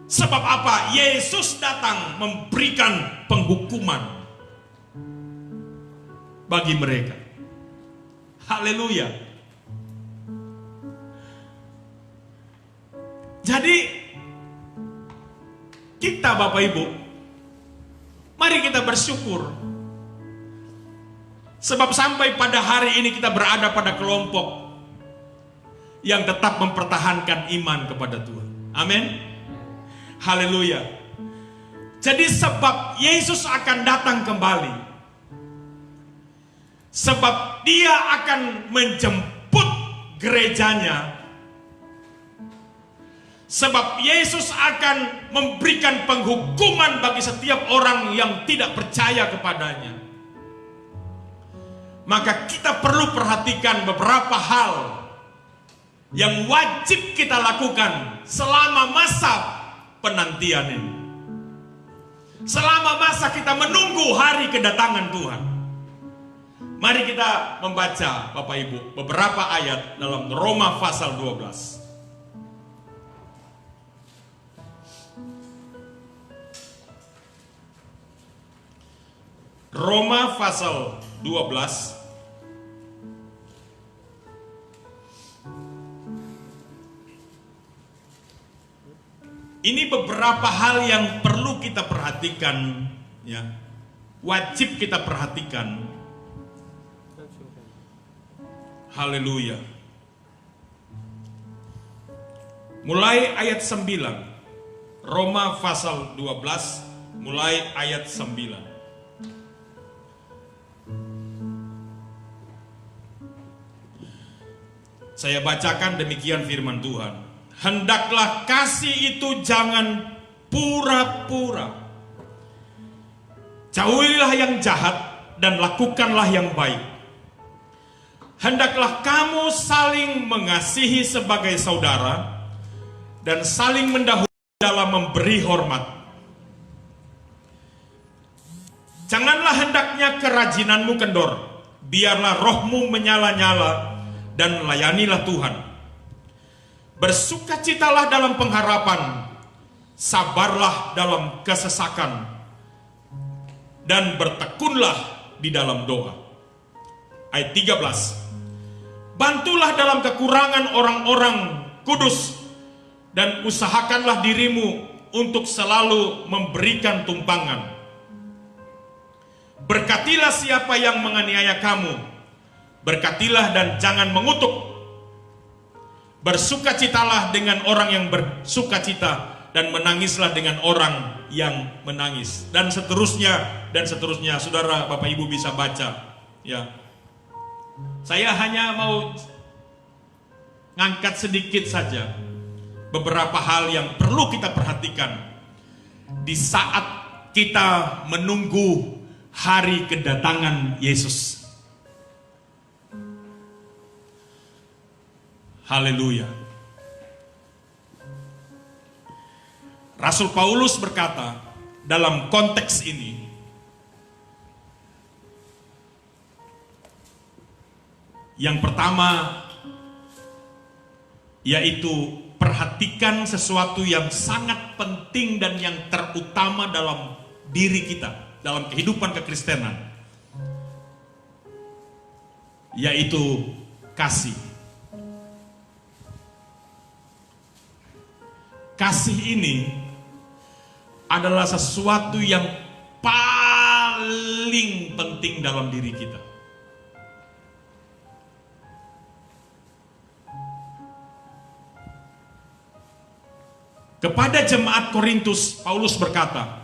Sebab apa? Yesus datang memberikan penghukuman bagi mereka. Haleluya. Jadi kita Bapak Ibu, mari kita bersyukur. Sebab sampai pada hari ini kita berada pada kelompok yang tetap mempertahankan iman kepada Tuhan. Amin. Haleluya. Jadi sebab Yesus akan datang kembali, sebab Dia akan menjemput gerejanya, sebab Yesus akan memberikan penghukuman bagi setiap orang yang tidak percaya kepadanya. Maka kita perlu perhatikan beberapa hal yang wajib kita lakukan selama masa penantian ini, selama masa kita menunggu hari kedatangan Tuhan. Mari kita membaca Bapak Ibu beberapa ayat dalam Roma pasal 12. Roma pasal 12 Ini beberapa hal yang perlu kita perhatikan, ya. Wajib kita perhatikan. Haleluya. Mulai ayat 9. Roma pasal 12, mulai ayat 9. Saya bacakan demikian firman Tuhan. Hendaklah kasih itu jangan pura-pura. Jauhilah yang jahat dan lakukanlah yang baik. Hendaklah kamu saling mengasihi sebagai saudara dan saling mendahului dalam memberi hormat. Janganlah hendaknya kerajinanmu kendor, biarlah rohmu menyala-nyala dan layanilah Tuhan. Bersukacitalah dalam pengharapan, sabarlah dalam kesesakan, dan bertekunlah di dalam doa. Ayat 13. Bantulah dalam kekurangan orang-orang kudus, dan usahakanlah dirimu untuk selalu memberikan tumpangan. Berkatilah siapa yang menganiaya kamu, berkatilah dan jangan mengutuk. Bersukacitalah dengan orang yang bersukacita, dan menangislah dengan orang yang menangis. Dan seterusnya, dan seterusnya. Saudara, Bapak Ibu bisa baca, ya. Saya hanya mau ngangkat sedikit saja beberapa hal yang perlu kita perhatikan di saat kita menunggu hari kedatangan Yesus. Haleluya. Rasul Paulus berkata dalam konteks ini, yang pertama yaitu perhatikan sesuatu yang sangat penting dan yang terutama dalam diri kita, dalam kehidupan kekristenan, yaitu kasih. Kasih ini adalah sesuatu yang paling penting dalam diri kita. Kepada jemaat Korintus, Paulus berkata,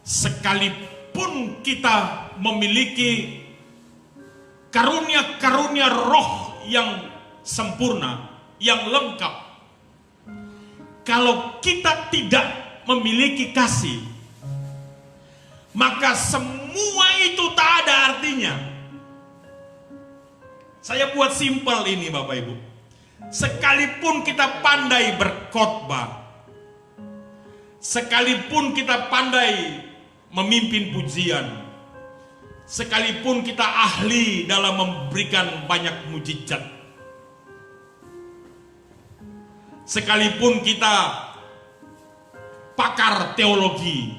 sekalipun kita memiliki karunia-karunia roh yang sempurna, yang lengkap, kalau kita tidak memiliki kasih, maka semua itu tak ada artinya. Saya buat simpel ini, Bapak Ibu. Sekalipun kita pandai berkhotbah, sekalipun kita pandai memimpin pujian, sekalipun kita ahli dalam memberikan banyak mujizat, sekalipun kita pakar teologi,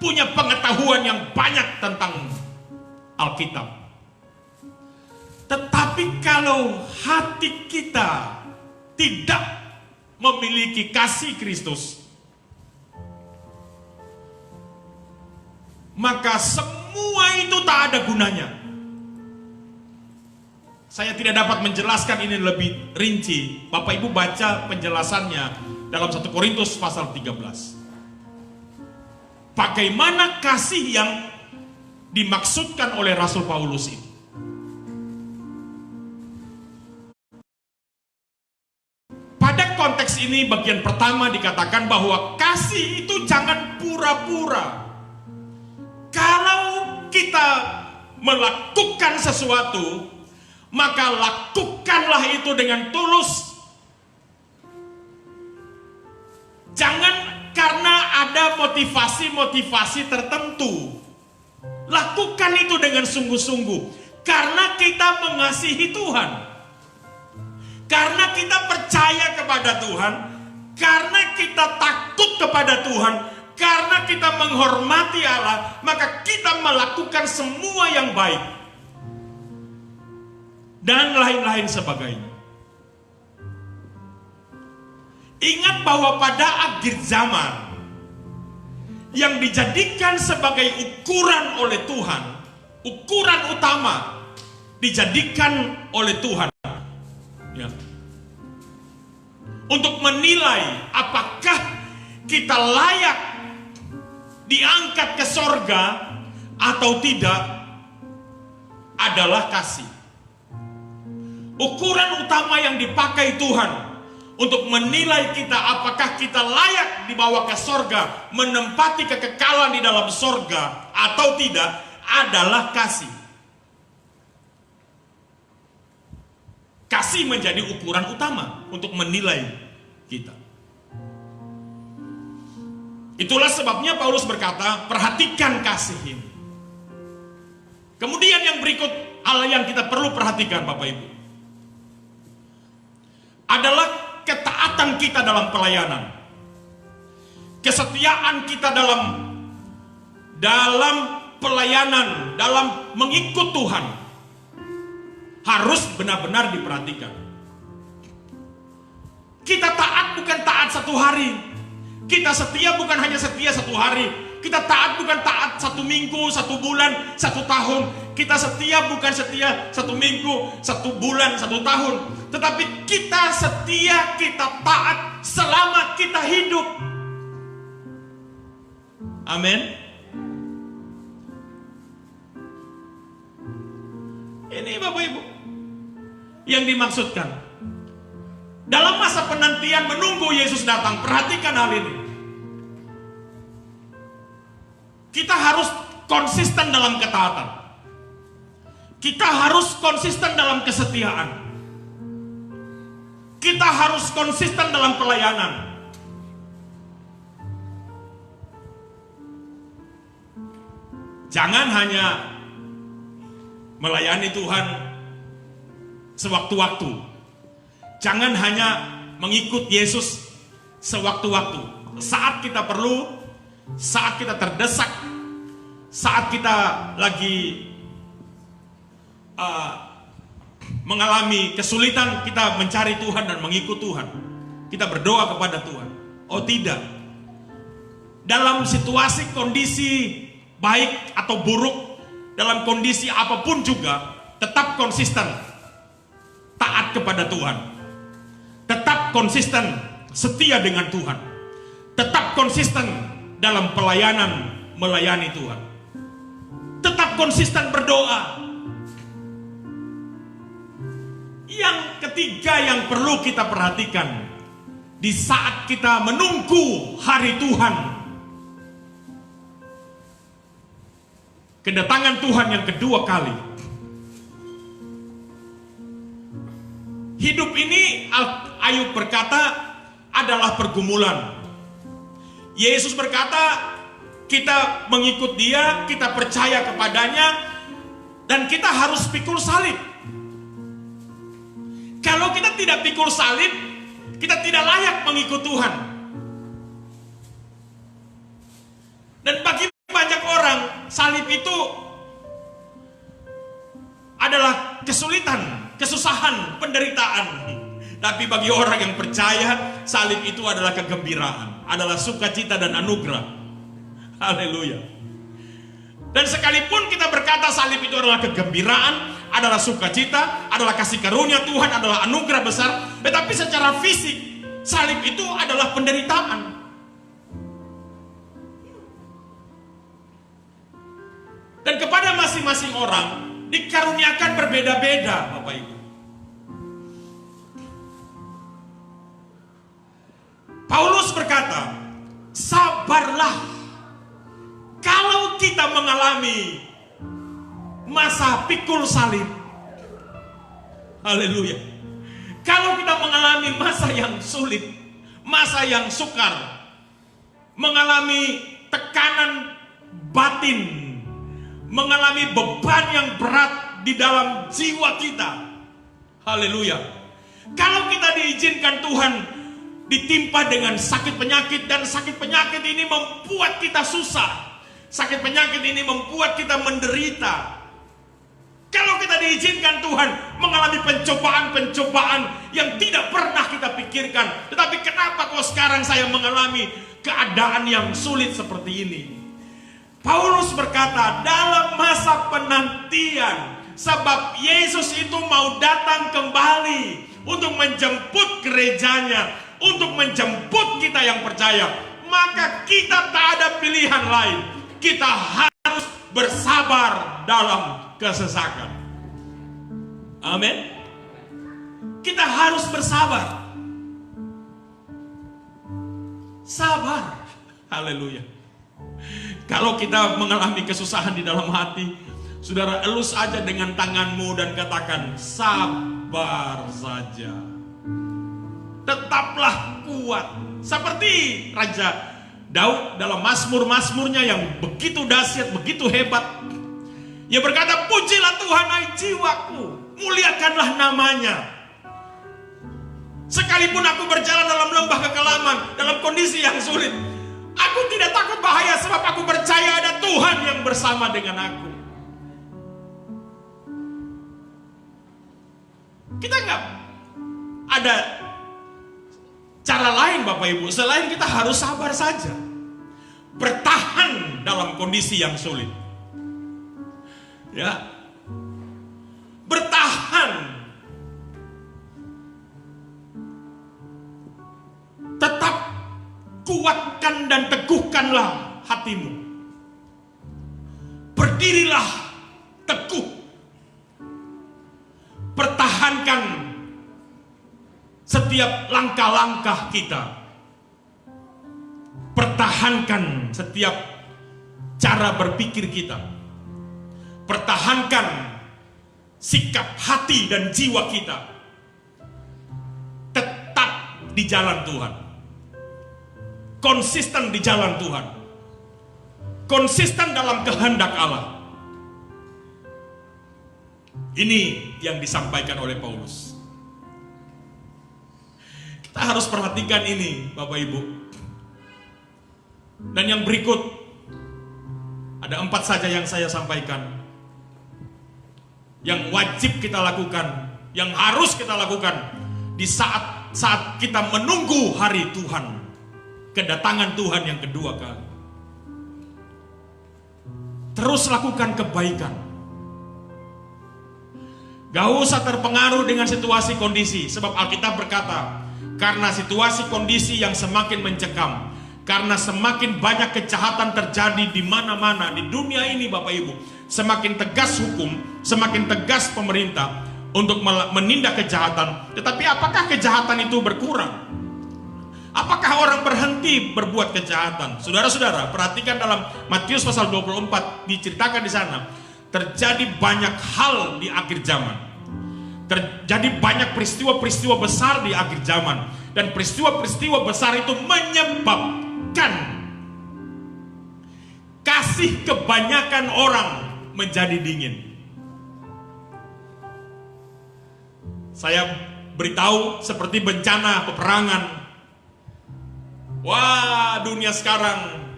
punya pengetahuan yang banyak tentang Alkitab, tetapi kalau hati kita tidak memiliki kasih Kristus, maka semua itu tak ada gunanya. Saya tidak dapat menjelaskan ini lebih rinci. Bapak Ibu baca penjelasannya dalam 1 Korintus pasal 13. Bagaimana kasih yang dimaksudkan oleh Rasul Paulus ini? Pada konteks ini bagian pertama dikatakan bahwa kasih itu jangan pura-pura. Kalau kita melakukan sesuatu, maka lakukanlah itu dengan tulus. Jangan karena ada motivasi-motivasi tertentu. Lakukan itu dengan sungguh-sungguh. Karena kita mengasihi Tuhan, karena kita percaya kepada Tuhan, karena kita takut kepada Tuhan, karena kita menghormati Allah, maka kita melakukan semua yang baik dan lain-lain sebagainya. Ingat bahwa pada akhir zaman yang dijadikan sebagai ukuran oleh Tuhan, ukuran utama dijadikan oleh Tuhan, ya, untuk menilai apakah kita layak diangkat ke sorga atau tidak adalah kasih. Ukuran utama yang dipakai Tuhan untuk menilai kita apakah kita layak dibawa ke sorga, menempati kekekalan di dalam sorga atau tidak adalah kasih. Kasih menjadi ukuran utama untuk menilai kita. Itulah sebabnya Paulus berkata, perhatikan kasih ini. Kemudian yang berikut hal yang kita perlu perhatikan Bapak Ibu adalah ketaatan kita dalam pelayanan, kesetiaan kita dalam pelayanan, dalam mengikut Tuhan harus benar-benar diperhatikan. Kita taat bukan taat satu hari, kita setia bukan hanya setia satu hari, kita taat bukan taat 1 minggu, 1 bulan, 1 tahun. Kita setia bukan setia 1 minggu, 1 bulan, 1 tahun, tetapi kita setia, kita taat selama kita hidup. Amin. Ini Bapak Ibu yang dimaksudkan dalam masa penantian menunggu Yesus datang. Perhatikan hal ini. Kita harus konsisten dalam ketaatan. Kita harus konsisten dalam kesetiaan. Kita harus konsisten dalam pelayanan. Jangan hanya melayani Tuhan sewaktu-waktu. Jangan hanya mengikut Yesus sewaktu-waktu. Saat kita perlu, saat kita terdesak, saat kita lagi mengalami kesulitan, kita mencari Tuhan dan mengikut Tuhan. Kita berdoa kepada Tuhan. Oh tidak. Dalam situasi kondisi baik atau buruk, dalam kondisi apapun juga, tetap konsisten taat kepada Tuhan. Tetap konsisten setia dengan Tuhan. Tetap konsisten dalam pelayanan melayani Tuhan. Tetap konsisten berdoa. Yang ketiga yang perlu kita perhatikan di saat kita menunggu hari Tuhan, kedatangan Tuhan yang kedua kali. Hidup ini, Ayub berkata, adalah pergumulan. Yesus berkata, kita mengikut Dia, kita percaya kepadanya, dan kita harus pikul salib. Kalau kita tidak pikul salib, kita tidak layak mengikut Tuhan. Dan bagi banyak orang, salib itu adalah kesulitan, kesusahan, penderitaan. Tapi bagi orang yang percaya, salib itu adalah kegembiraan, adalah sukacita dan anugerah. Haleluya. Dan sekalipun kita berkata salib itu adalah kegembiraan, adalah sukacita, adalah kasih karunia Tuhan, adalah anugerah besar, tetapi secara fisik salib itu adalah penderitaan. Dan kepada masing-masing orang dikaruniakan berbeda-beda, Bapak Ibu. Paulus berkata, sabarlah. Kalau kita mengalami masa pikul salib, haleluya. Kalau kita mengalami masa yang sulit, masa yang sukar, mengalami tekanan batin, mengalami beban yang berat di dalam jiwa kita, haleluya. Kalau kita diizinkan Tuhan ditimpa dengan sakit penyakit, dan sakit penyakit ini membuat kita susah, sakit penyakit ini membuat kita menderita, Kalau kita diizinkan Tuhan mengalami pencobaan-pencobaan yang tidak pernah kita pikirkan, tetapi kenapa kok sekarang saya mengalami keadaan yang sulit seperti ini? Paulus berkata, dalam masa penantian, sebab Yesus itu mau datang kembali untuk menjemput gerejanya, untuk menjemput kita yang percaya, maka kita tak ada pilihan lain. Kita harus bersabar dalam kesesakan. Amin. Kita harus bersabar. Sabar. Haleluya. Kalau kita mengalami kesusahan di dalam hati, saudara, elus aja dengan tanganmu dan katakan, sabar saja. Tetaplah kuat. Seperti Raja Daud dalam mazmur-mazmurnya yang begitu dahsyat, begitu hebat. Ia berkata, pujilah Tuhan hai jiwaku, muliakanlah namanya. Sekalipun aku berjalan dalam lembah kekelaman, dalam kondisi yang sulit, aku tidak takut bahaya, sebab aku percaya ada Tuhan yang bersama dengan aku. Kita nggak ada cara lain Bapak Ibu, selain kita harus sabar saja. Bertahan dalam kondisi yang sulit. Ya. Bertahan. Tetap kuatkan dan teguhkanlah hatimu. Berdirilah teguh. Pertahankan setiap langkah-langkah kita. Pertahankan setiap cara berpikir kita. Pertahankan sikap hati dan jiwa kita. Tetap di jalan Tuhan. Konsisten di jalan Tuhan. Konsisten dalam kehendak Allah. Ini yang disampaikan oleh Paulus. Kita harus perhatikan ini Bapak Ibu. Dan yang berikut, ada 4 saja yang saya sampaikan, yang wajib kita lakukan, yang harus kita lakukan di saat kita menunggu hari Tuhan, kedatangan Tuhan yang kedua kali. Terus lakukan kebaikan. Gak usah terpengaruh dengan situasi kondisi, sebab Alkitab berkata, karena situasi kondisi yang semakin mencekam, karena semakin banyak kejahatan terjadi di mana-mana di dunia ini Bapak Ibu, semakin tegas hukum, semakin tegas pemerintah untuk menindak kejahatan. Tetapi apakah kejahatan itu berkurang? Apakah orang berhenti berbuat kejahatan? Saudara-saudara, perhatikan dalam Matius pasal 24, diceritakan di sana, terjadi banyak hal di akhir zaman. Terjadi banyak peristiwa-peristiwa besar di akhir zaman. Dan peristiwa-peristiwa besar itu menyebabkan kasih kebanyakan orang menjadi dingin. Saya beritahu seperti bencana peperangan. Wah, dunia sekarang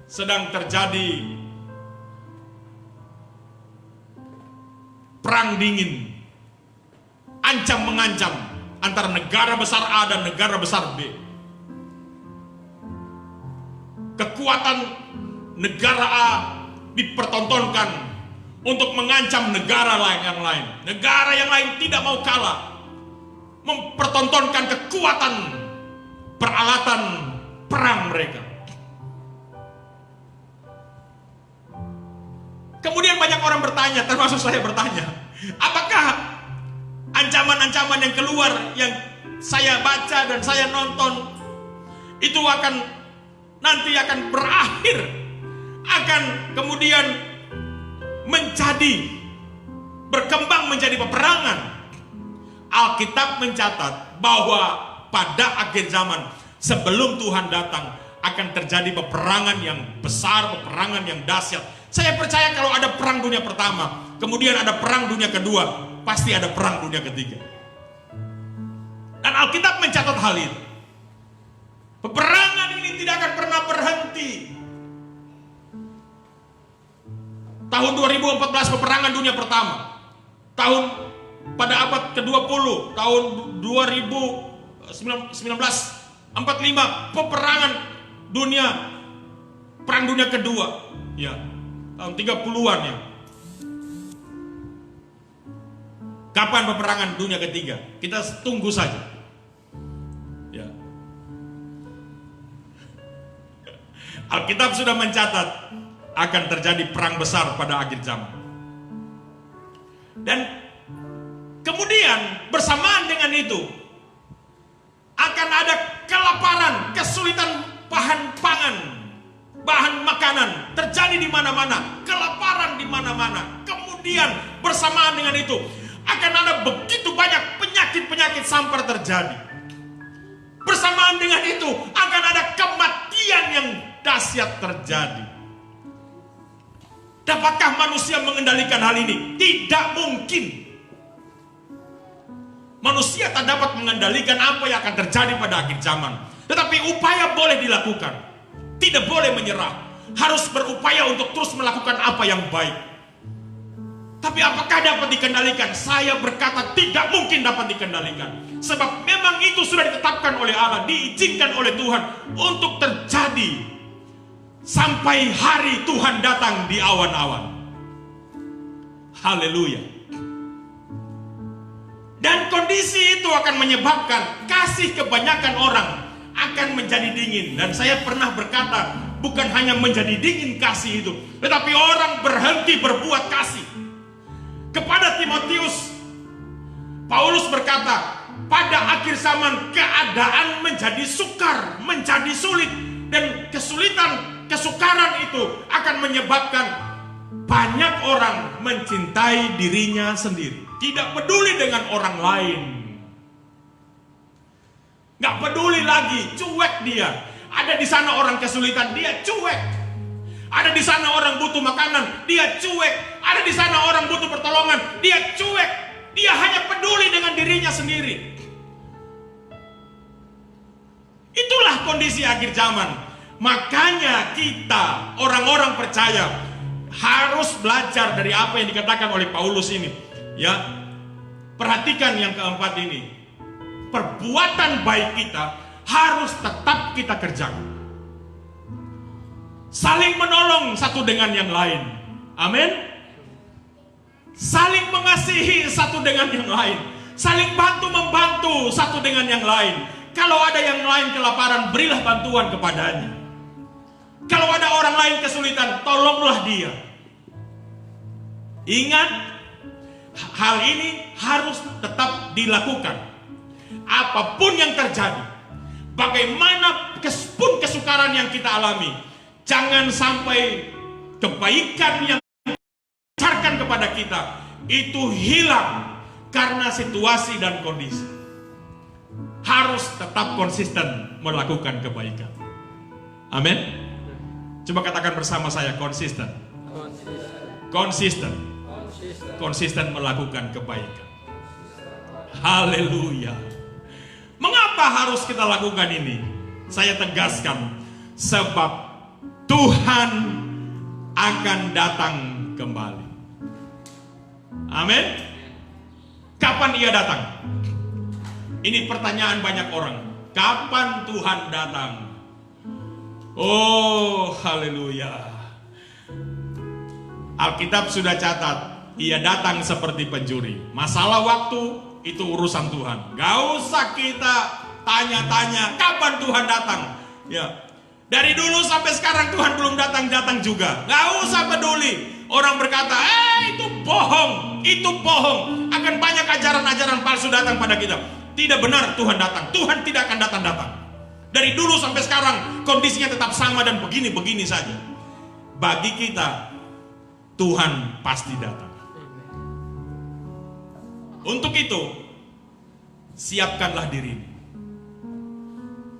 sedang terjadi perang dingin, ancam mengancam antara negara besar A dan negara besar B. Kekuatan negara A dipertontonkan untuk mengancam negara lain yang lain. Negara yang lain tidak mau kalah, mempertontonkan kekuatan peralatan perang mereka. Kemudian banyak orang bertanya, termasuk saya bertanya, apakah ancaman-ancaman yang keluar, yang saya baca dan saya nonton, itu nanti akan berakhir, akan kemudian berkembang menjadi peperangan? Alkitab mencatat bahwa pada akhir zaman, sebelum Tuhan datang, akan terjadi peperangan yang besar, peperangan yang dahsyat. Saya percaya kalau ada perang dunia pertama, kemudian ada perang dunia kedua, pasti ada perang dunia ketiga. Dan Alkitab mencatat hal itu. Peperangan ini tidak akan pernah berhenti. Tahun 2014 peperangan dunia pertama. Tahun pada abad ke-20, tahun 1945 peperangan dunia, perang dunia kedua, ya, tahun 30-an ya. Kapan peperangan dunia ketiga? Kita tunggu saja. Ya. Alkitab sudah mencatat akan terjadi perang besar pada akhir zaman. Dan kemudian bersamaan dengan itu akan ada kelaparan, kesulitan bahan pangan, bahan makanan terjadi di mana-mana, kelaparan di mana-mana. Kemudian bersamaan dengan itu akan ada begitu banyak penyakit-penyakit sampar terjadi. Bersamaan dengan itu akan ada kematian yang dahsyat terjadi. Dapatkah manusia mengendalikan hal ini? Tidak mungkin. Manusia tak dapat mengendalikan apa yang akan terjadi pada akhir zaman. Tetapi upaya boleh dilakukan. Tidak boleh menyerah. Harus berupaya untuk terus melakukan apa yang baik. Tapi apakah dapat dikendalikan? Saya berkata tidak mungkin dapat dikendalikan. Sebab memang itu sudah ditetapkan oleh Allah, diizinkan oleh Tuhan untuk terjadi sampai hari Tuhan datang di awan-awan. Haleluya. Dan kondisi itu akan menyebabkan kasih kebanyakan orang akan menjadi dingin. Dan saya pernah berkata, bukan hanya menjadi dingin kasih itu, tetapi orang berhenti berbuat kasih. Kepada Timotius, Paulus berkata, pada akhir zaman keadaan menjadi sukar, menjadi sulit. Dan kesulitan, kesukaran itu akan menyebabkan banyak orang mencintai dirinya sendiri. Tidak peduli dengan orang lain. Gak peduli lagi, cuek dia. Ada di sana orang kesulitan, dia cuek. Ada di sana orang butuh makanan, dia cuek. Ada di sana orang butuh pertolongan, dia cuek. Dia hanya peduli dengan dirinya sendiri. Itulah kondisi akhir zaman. Makanya kita, orang-orang percaya, harus belajar dari apa yang dikatakan oleh Paulus ini. Ya, perhatikan yang keempat ini. Perbuatan baik kita harus tetap kita kerjakan. Saling menolong satu dengan yang lain. Amin. Saling mengasihi satu dengan yang lain. Saling bantu-membantu satu dengan yang lain. Kalau ada yang lain kelaparan, berilah bantuan kepadanya. Kalau ada orang lain kesulitan, tolonglah dia. Ingat, hal ini harus tetap dilakukan. Apapun yang terjadi, bagaimana pun kesukaran yang kita alami, jangan sampai kebaikan yang diajarkan kepada kita itu hilang karena situasi dan kondisi. Harus tetap konsisten melakukan kebaikan. Amin. Coba katakan bersama saya, konsisten. Konsisten. Konsisten melakukan kebaikan. Haleluya. Mengapa harus kita lakukan ini? Saya tegaskan, sebab Tuhan akan datang kembali. Amin. Kapan ia datang? Ini pertanyaan banyak orang. Kapan Tuhan datang? Oh, haleluya. Alkitab sudah catat, ia datang seperti pencuri. Masalah waktu itu urusan Tuhan. Gak usah kita tanya-tanya kapan Tuhan datang. Ya, dari dulu sampai sekarang Tuhan belum datang juga. Gak usah peduli. Orang berkata, itu bohong, itu bohong. Akan banyak ajaran-ajaran palsu datang pada kita. Tidak benar Tuhan datang. Tuhan tidak akan datang. Dari dulu sampai sekarang kondisinya tetap sama dan begini-begini saja. Bagi kita, Tuhan pasti datang. Untuk itu, siapkanlah diri.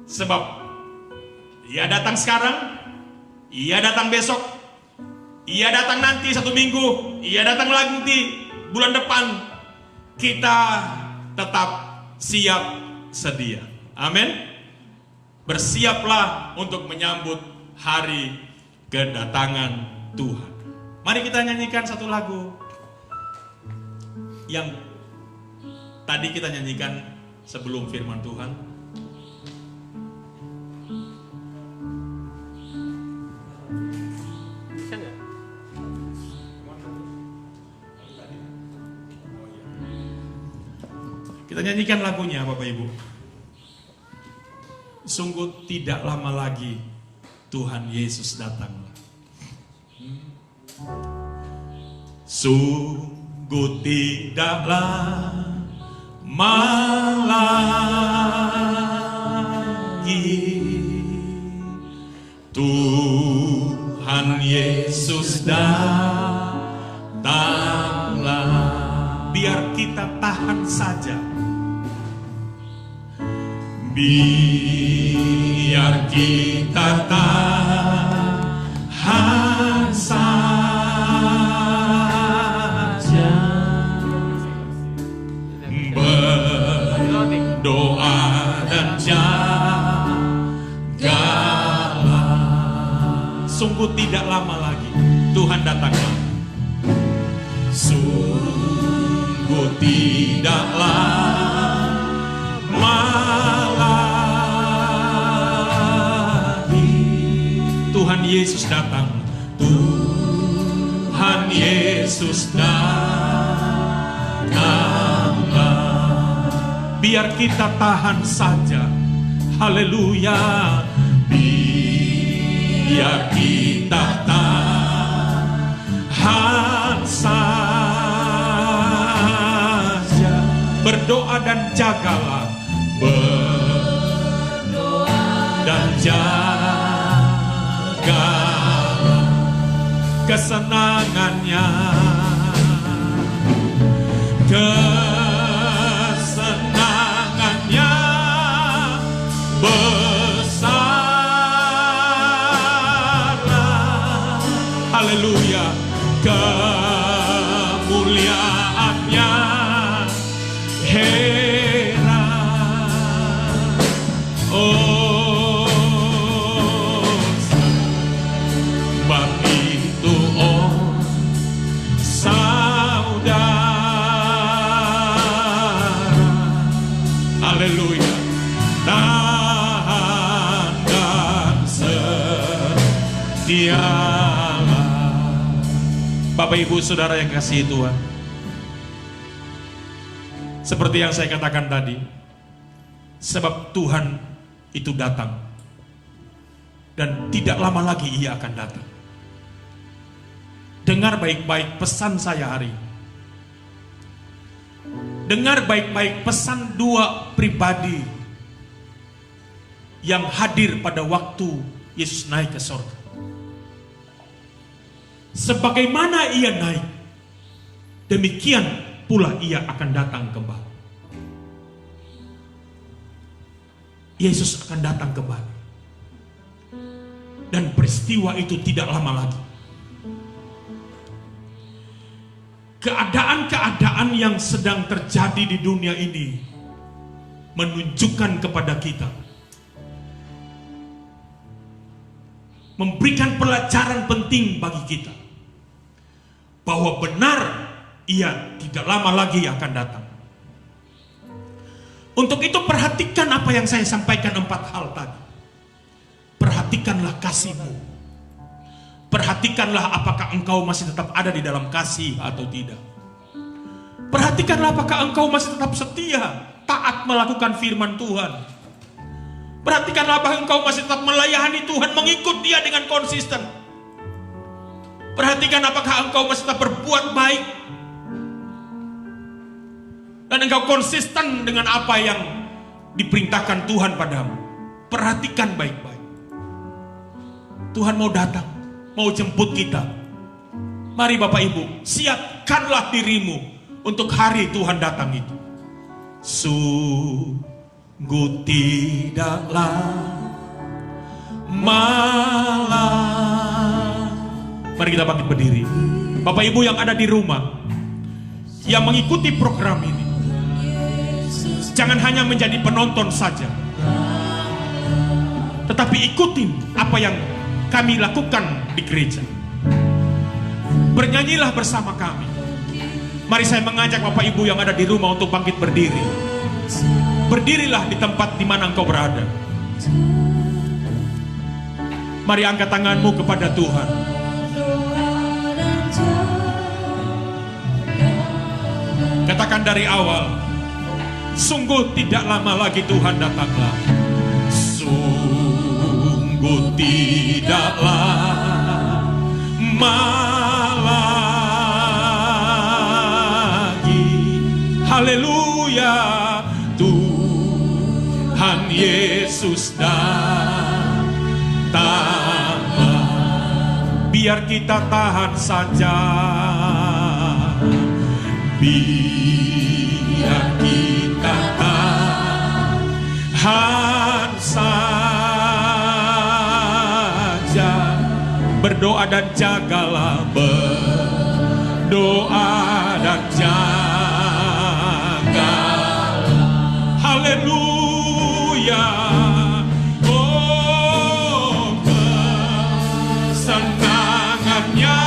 Sebab ia datang sekarang, ia datang besok, ia datang nanti 1 minggu, ia datang lagi di bulan depan. Kita tetap siap sedia. Amin. Bersiaplah untuk menyambut hari kedatangan Tuhan. Mari kita nyanyikan satu lagu yang tadi kita nyanyikan sebelum firman Tuhan. Bisa nggak? Kita nyanyikan lagunya Bapak Ibu. Sungguh tidak lama lagi Tuhan Yesus datang. Sungguh tidak lama lagi Tuhan Yesus datanglah. Biar kita tahan saja. Biar kita tahan saja, berdoa dan jagalah. Sungguh tidak lama lagi Tuhan datanglah. Sungguh tidak lama Tuhan Yesus datang. Tuhan Yesus datanglah. Biar kita tahan saja. Haleluya. Biar kita tahan saja. Berdoa dan jagalah. Berdoa dan jagalah kesenangannya, kesenangannya besarlah. Haleluya. Kemuliaannya heran. Oh, sebab itu saudara. Haleluya. Tahan dan setialah. Bapak Ibu Saudara yang kasih Tuhan, seperti yang saya katakan tadi, sebab Tuhan itu datang dan tidak lama lagi Ia akan datang. Dengar baik-baik pesan saya hari ini. Dengar baik-baik pesan dua pribadi yang hadir pada waktu Yesus naik ke surga. Sebagaimana Ia naik, demikian pula Ia akan datang kembali. Yesus akan datang kembali. Dan peristiwa itu tidak lama lagi. Keadaan-keadaan yang sedang terjadi di dunia ini menunjukkan kepada kita, memberikan pelajaran penting bagi kita, bahwa benar Ia tidak lama lagi akan datang. Untuk itu perhatikan apa yang saya sampaikan 4 hal tadi. Perhatikanlah kasih-Mu. Perhatikanlah apakah engkau masih tetap ada di dalam kasih atau tidak. Perhatikanlah apakah engkau masih tetap setia, taat melakukan firman Tuhan. Perhatikanlah apakah engkau masih tetap melayani Tuhan, mengikut Dia dengan konsisten. Perhatikan apakah engkau masih tetap berbuat baik dan engkau konsisten dengan apa yang diperintahkan Tuhan padamu. Perhatikan baik-baik. Tuhan mau datang, mau jemput kita. Mari Bapak Ibu, siapkanlah dirimu untuk hari Tuhan datang itu. Sungguh tidaklah malam. Mari kita bangkit berdiri. Bapak Ibu yang ada di rumah, yang mengikuti program ini, jangan hanya menjadi penonton saja, tetapi ikutin apa yang kami lakukan di gereja. Bernyanyilah bersama kami. Mari saya mengajak Bapak Ibu yang ada di rumah untuk bangkit berdiri. Berdirilah di tempat di mana engkau berada. Mari angkat tanganmu kepada Tuhan. Katakan dari awal, sungguh tidak lama lagi Tuhan datanglah. Sungguh tidak lama lagi. Haleluya, Tuhan Yesus datanglah. Biar kita tahan saja, biar kita tahan saja. Berdoa dan jagalah, berdoa dan jagalah. Haleluya. Oh, kesenangannya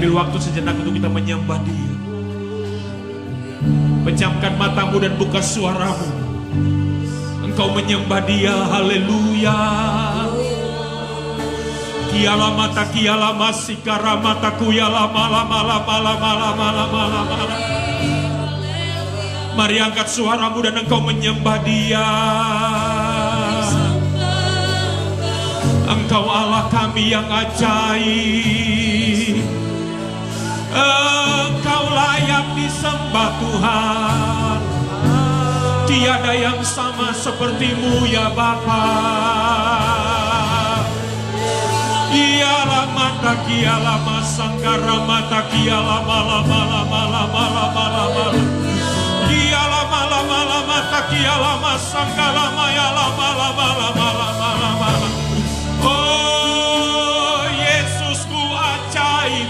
waktu sejenak untuk kita menyembah Dia. Pejamkan matamu dan buka suaramu. Engkau menyembah Dia. Haleluya. Kiala mata kiala masikara mataku yala mala mala mala mala mala mala mala. Mari angkat suaramu dan engkau menyembah Dia. Engkau Allah kami yang ajaib. Engkau layak disembah Tuhan. Tiada yang sama sepertimu ya Bapa. Iyalah mata kialah masangkara mata kialah mala mala mala mala mala mala. Iyalah mala mala mata kialah masangkara mayala mala mala mala mala mala. Oh Yesusku ajaib.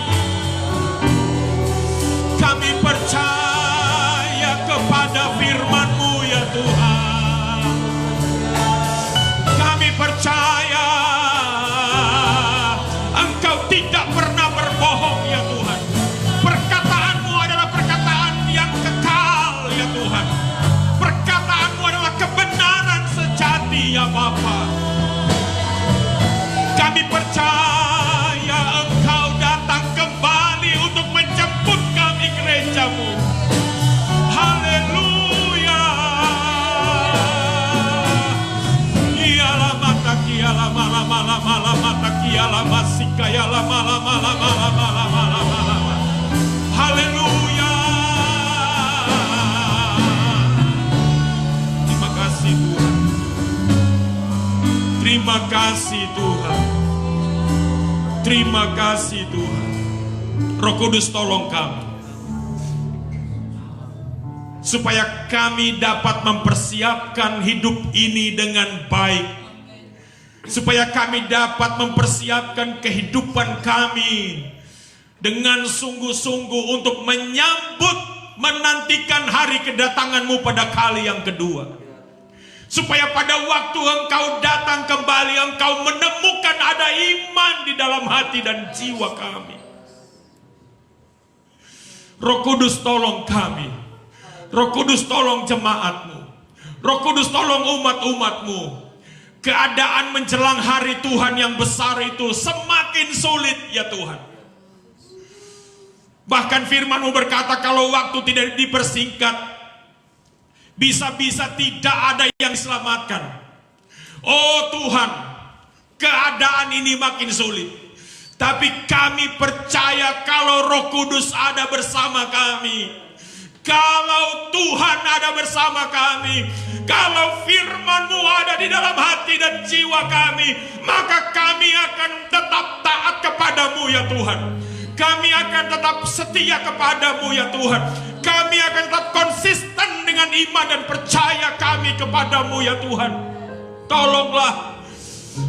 Kami percaya kepada firman-Mu ya Tuhan. Kami percaya Engkau tidak pernah berbohong ya Tuhan. Perkataan-Mu adalah perkataan yang kekal ya Tuhan. Perkataan-Mu adalah kebenaran sejati ya Bapa. Kami percaya Engkau datang kembali untuk menjemput kami gereja-Mu. Haleluya. Iyalah mata kialah mala mala mala mata kialah masika yalah mala mala mala mala mala mala. Haleluya. Terima kasih Tuhan. Terima kasih Tuhan. Terima kasih Tuhan. Roh Kudus tolong kami supaya kami dapat mempersiapkan hidup ini dengan baik. Supaya kami dapat mempersiapkan kehidupan kami dengan sungguh-sungguh untuk menyambut, menantikan hari kedatangan-Mu pada kali yang kedua. Supaya pada waktu Engkau datang kembali, Engkau menemukan ada iman di dalam hati dan jiwa kami. Roh Kudus tolong kami. Roh Kudus tolong jemaat-Mu. Roh Kudus tolong umat-umat-Mu. Keadaan menjelang hari Tuhan yang besar itu semakin sulit ya Tuhan. Bahkan firman-Mu berkata kalau waktu tidak dipersingkat, bisa-bisa tidak ada yang diselamatkan. Oh Tuhan, keadaan ini makin sulit. Tapi kami percaya kalau Roh Kudus ada bersama kami. Kalau Tuhan ada bersama kami, kalau firman-Mu ada di dalam hati dan jiwa kami, maka kami akan tetap taat kepadamu ya Tuhan. Kami akan tetap setia kepadamu ya Tuhan. Kami akan tetap konsisten dengan iman dan percaya kami kepadamu ya Tuhan. Tolonglah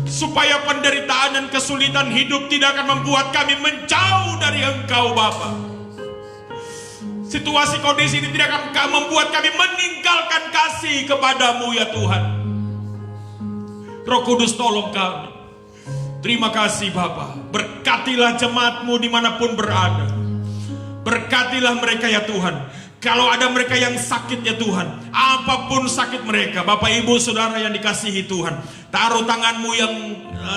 supaya penderitaan dan kesulitan hidup tidak akan membuat kami menjauh dari Engkau Bapa. Situasi kondisi ini tidak akan membuat kami meninggalkan kasih kepadamu ya Tuhan. Roh Kudus tolong kami. Terima kasih Bapa. Berkatilah jemaat-Mu dimanapun berada. Berkatilah mereka ya Tuhan. Kalau ada mereka yang sakit ya Tuhan, apapun sakit mereka, Bapak Ibu Saudara yang dikasihi Tuhan, taruh tangan-Mu yang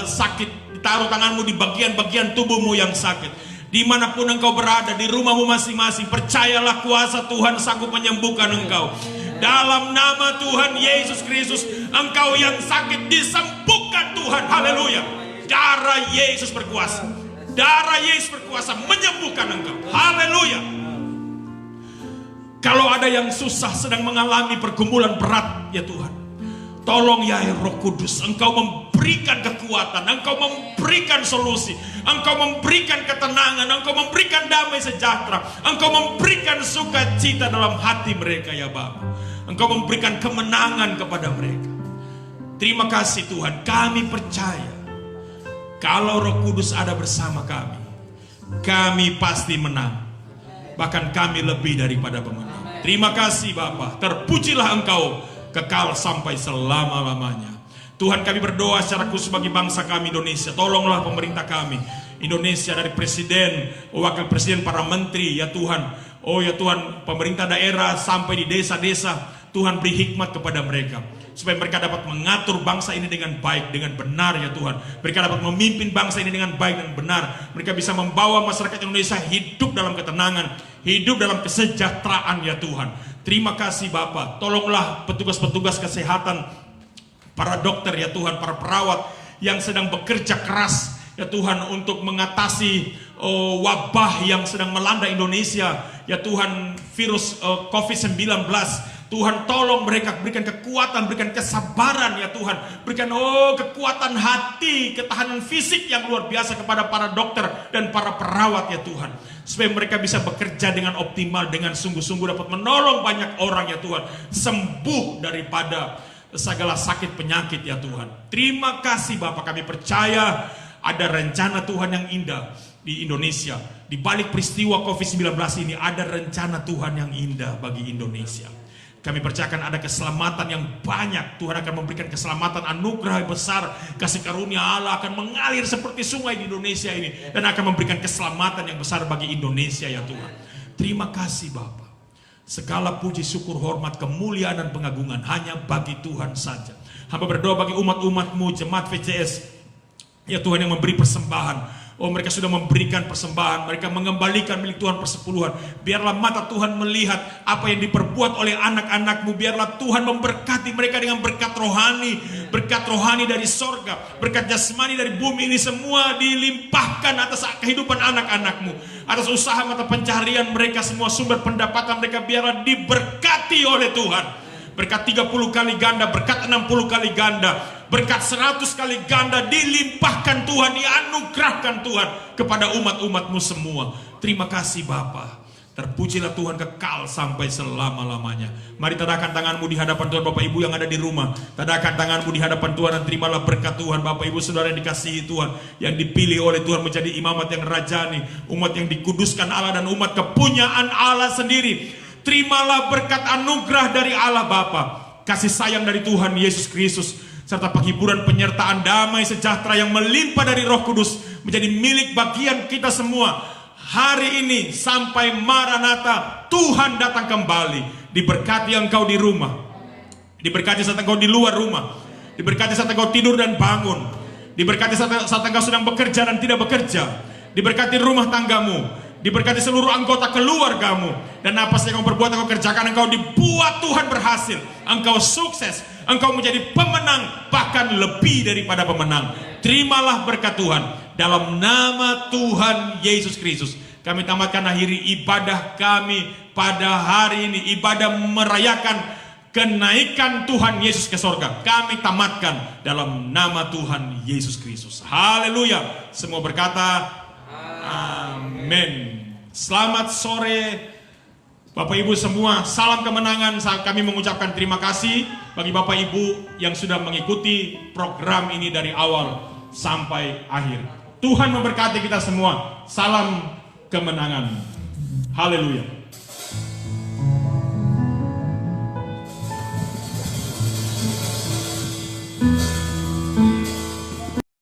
sakit, taruh tangan-Mu di bagian-bagian tubuh-Mu yang sakit. Dimanapun engkau berada, di rumahmu masing-masing, percayalah kuasa Tuhan sanggup menyembuhkan engkau. Dalam nama Tuhan Yesus Kristus, engkau yang sakit disembuhkan Tuhan. Haleluya. Darah Yesus berkuasa. Darah Yesus berkuasa menyembuhkan engkau. Haleluya. Kalau ada yang susah sedang mengalami pergumulan berat ya Tuhan, tolong ya Roh Kudus, Engkau memberikan kekuatan, Engkau memberikan solusi, Engkau memberikan ketenangan, Engkau memberikan damai sejahtera, Engkau memberikan sukacita dalam hati mereka ya Bapa. Engkau memberikan kemenangan kepada mereka. Terima kasih Tuhan, kami percaya kalau Roh Kudus ada bersama kami pasti menang. Bahkan kami lebih daripada pemenang. Terima kasih Bapa. Terpujilah Engkau kekal sampai selama-lamanya. Tuhan, kami berdoa secara khusus bagi bangsa kami Indonesia. Tolonglah pemerintah kami Indonesia, dari presiden, wakil presiden, para menteri ya Tuhan. Oh ya Tuhan, pemerintah daerah sampai di desa-desa, Tuhan beri hikmat kepada mereka, supaya mereka dapat mengatur bangsa ini dengan baik, dengan benar ya Tuhan. Mereka dapat memimpin bangsa ini dengan baik dan benar. Mereka bisa membawa masyarakat Indonesia hidup dalam ketenangan, hidup dalam kesejahteraan ya Tuhan. Terima kasih Bapa. Tolonglah petugas-petugas kesehatan, para dokter ya Tuhan, para perawat yang sedang bekerja keras ya Tuhan untuk mengatasi wabah yang sedang melanda Indonesia ya Tuhan, virus COVID-19. Tuhan, tolong mereka, berikan kekuatan, berikan kesabaran ya Tuhan. Berikan kekuatan hati, ketahanan fisik yang luar biasa kepada para dokter dan para perawat ya Tuhan. Supaya mereka bisa bekerja dengan optimal, dengan sungguh-sungguh dapat menolong banyak orang ya Tuhan. Sembuh daripada segala sakit penyakit ya Tuhan. Terima kasih Bapak, kami percaya ada rencana Tuhan yang indah di Indonesia. Di balik peristiwa COVID-19 ini ada rencana Tuhan yang indah bagi Indonesia. Kami percayakan ada keselamatan yang banyak. Tuhan akan memberikan keselamatan, anugerah besar, kasih karunia Allah akan mengalir seperti sungai di Indonesia ini, dan akan memberikan keselamatan yang besar bagi Indonesia ya Tuhan. Terima kasih Bapa. Segala puji, syukur, hormat, kemuliaan dan pengagungan hanya bagi Tuhan saja. Hamba berdoa bagi umat-umat-Mu, jemaat VCS ya Tuhan, yang memberi persembahan. Oh, mereka sudah memberikan persembahan, mereka mengembalikan milik Tuhan persepuluhan. Biarlah mata Tuhan melihat apa yang diperbuat oleh anak-anak-Mu. Biarlah Tuhan memberkati mereka dengan berkat rohani dari sorga, berkat jasmani dari bumi ini semua dilimpahkan atas kehidupan anak-anak-Mu, atas usaha mata pencaharian mereka, semua sumber pendapatan mereka biarlah diberkati oleh Tuhan. Berkat 30 kali ganda, berkat 60 kali ganda, berkat 100 kali ganda dilimpahkan Tuhan, dianugerahkan Tuhan kepada umat-umat-Mu semua. Terima kasih Bapa. Terpujilah Tuhan kekal sampai selama-lamanya. Mari tadahkan tanganmu di hadapan Tuhan, Bapak Ibu yang ada di rumah. Tadahkan tanganmu di hadapan Tuhan dan terimalah berkat Tuhan. Bapak Ibu Saudara yang dikasihi Tuhan, yang dipilih oleh Tuhan menjadi imamat yang rajani, umat yang dikuduskan Allah dan umat kepunyaan Allah sendiri. Terimalah berkat anugerah dari Allah Bapa. kasih sayang dari Tuhan Yesus Kristus, serta penghiburan penyertaan damai sejahtera yang melimpah dari Roh Kudus menjadi milik bagian kita semua hari ini sampai Maranatha, Tuhan datang kembali. Diberkati engkau di rumah, diberkati saat engkau di luar rumah, diberkati saat engkau tidur dan bangun, diberkati saat engkau sedang bekerja dan tidak bekerja, diberkati rumah tanggamu, diberkati seluruh anggota keluargamu, dan apa saja yang kau perbuat, engkau kerjakan, engkau dibuat Tuhan berhasil, engkau sukses, engkau menjadi pemenang, bahkan lebih daripada pemenang. Terimalah berkat Tuhan dalam nama Tuhan Yesus Kristus. Kami tamatkan akhiri ibadah kami pada hari ini, ibadah merayakan kenaikan Tuhan Yesus ke sorga. Kami tamatkan dalam nama Tuhan Yesus Kristus. Haleluya. Semua berkata amin. Selamat sore Bapak Ibu semua. Salam kemenangan. Kami mengucapkan terima kasih bagi Bapak Ibu yang sudah mengikuti program ini dari awal sampai akhir. Tuhan memberkati kita semua. Salam kemenangan. Haleluya.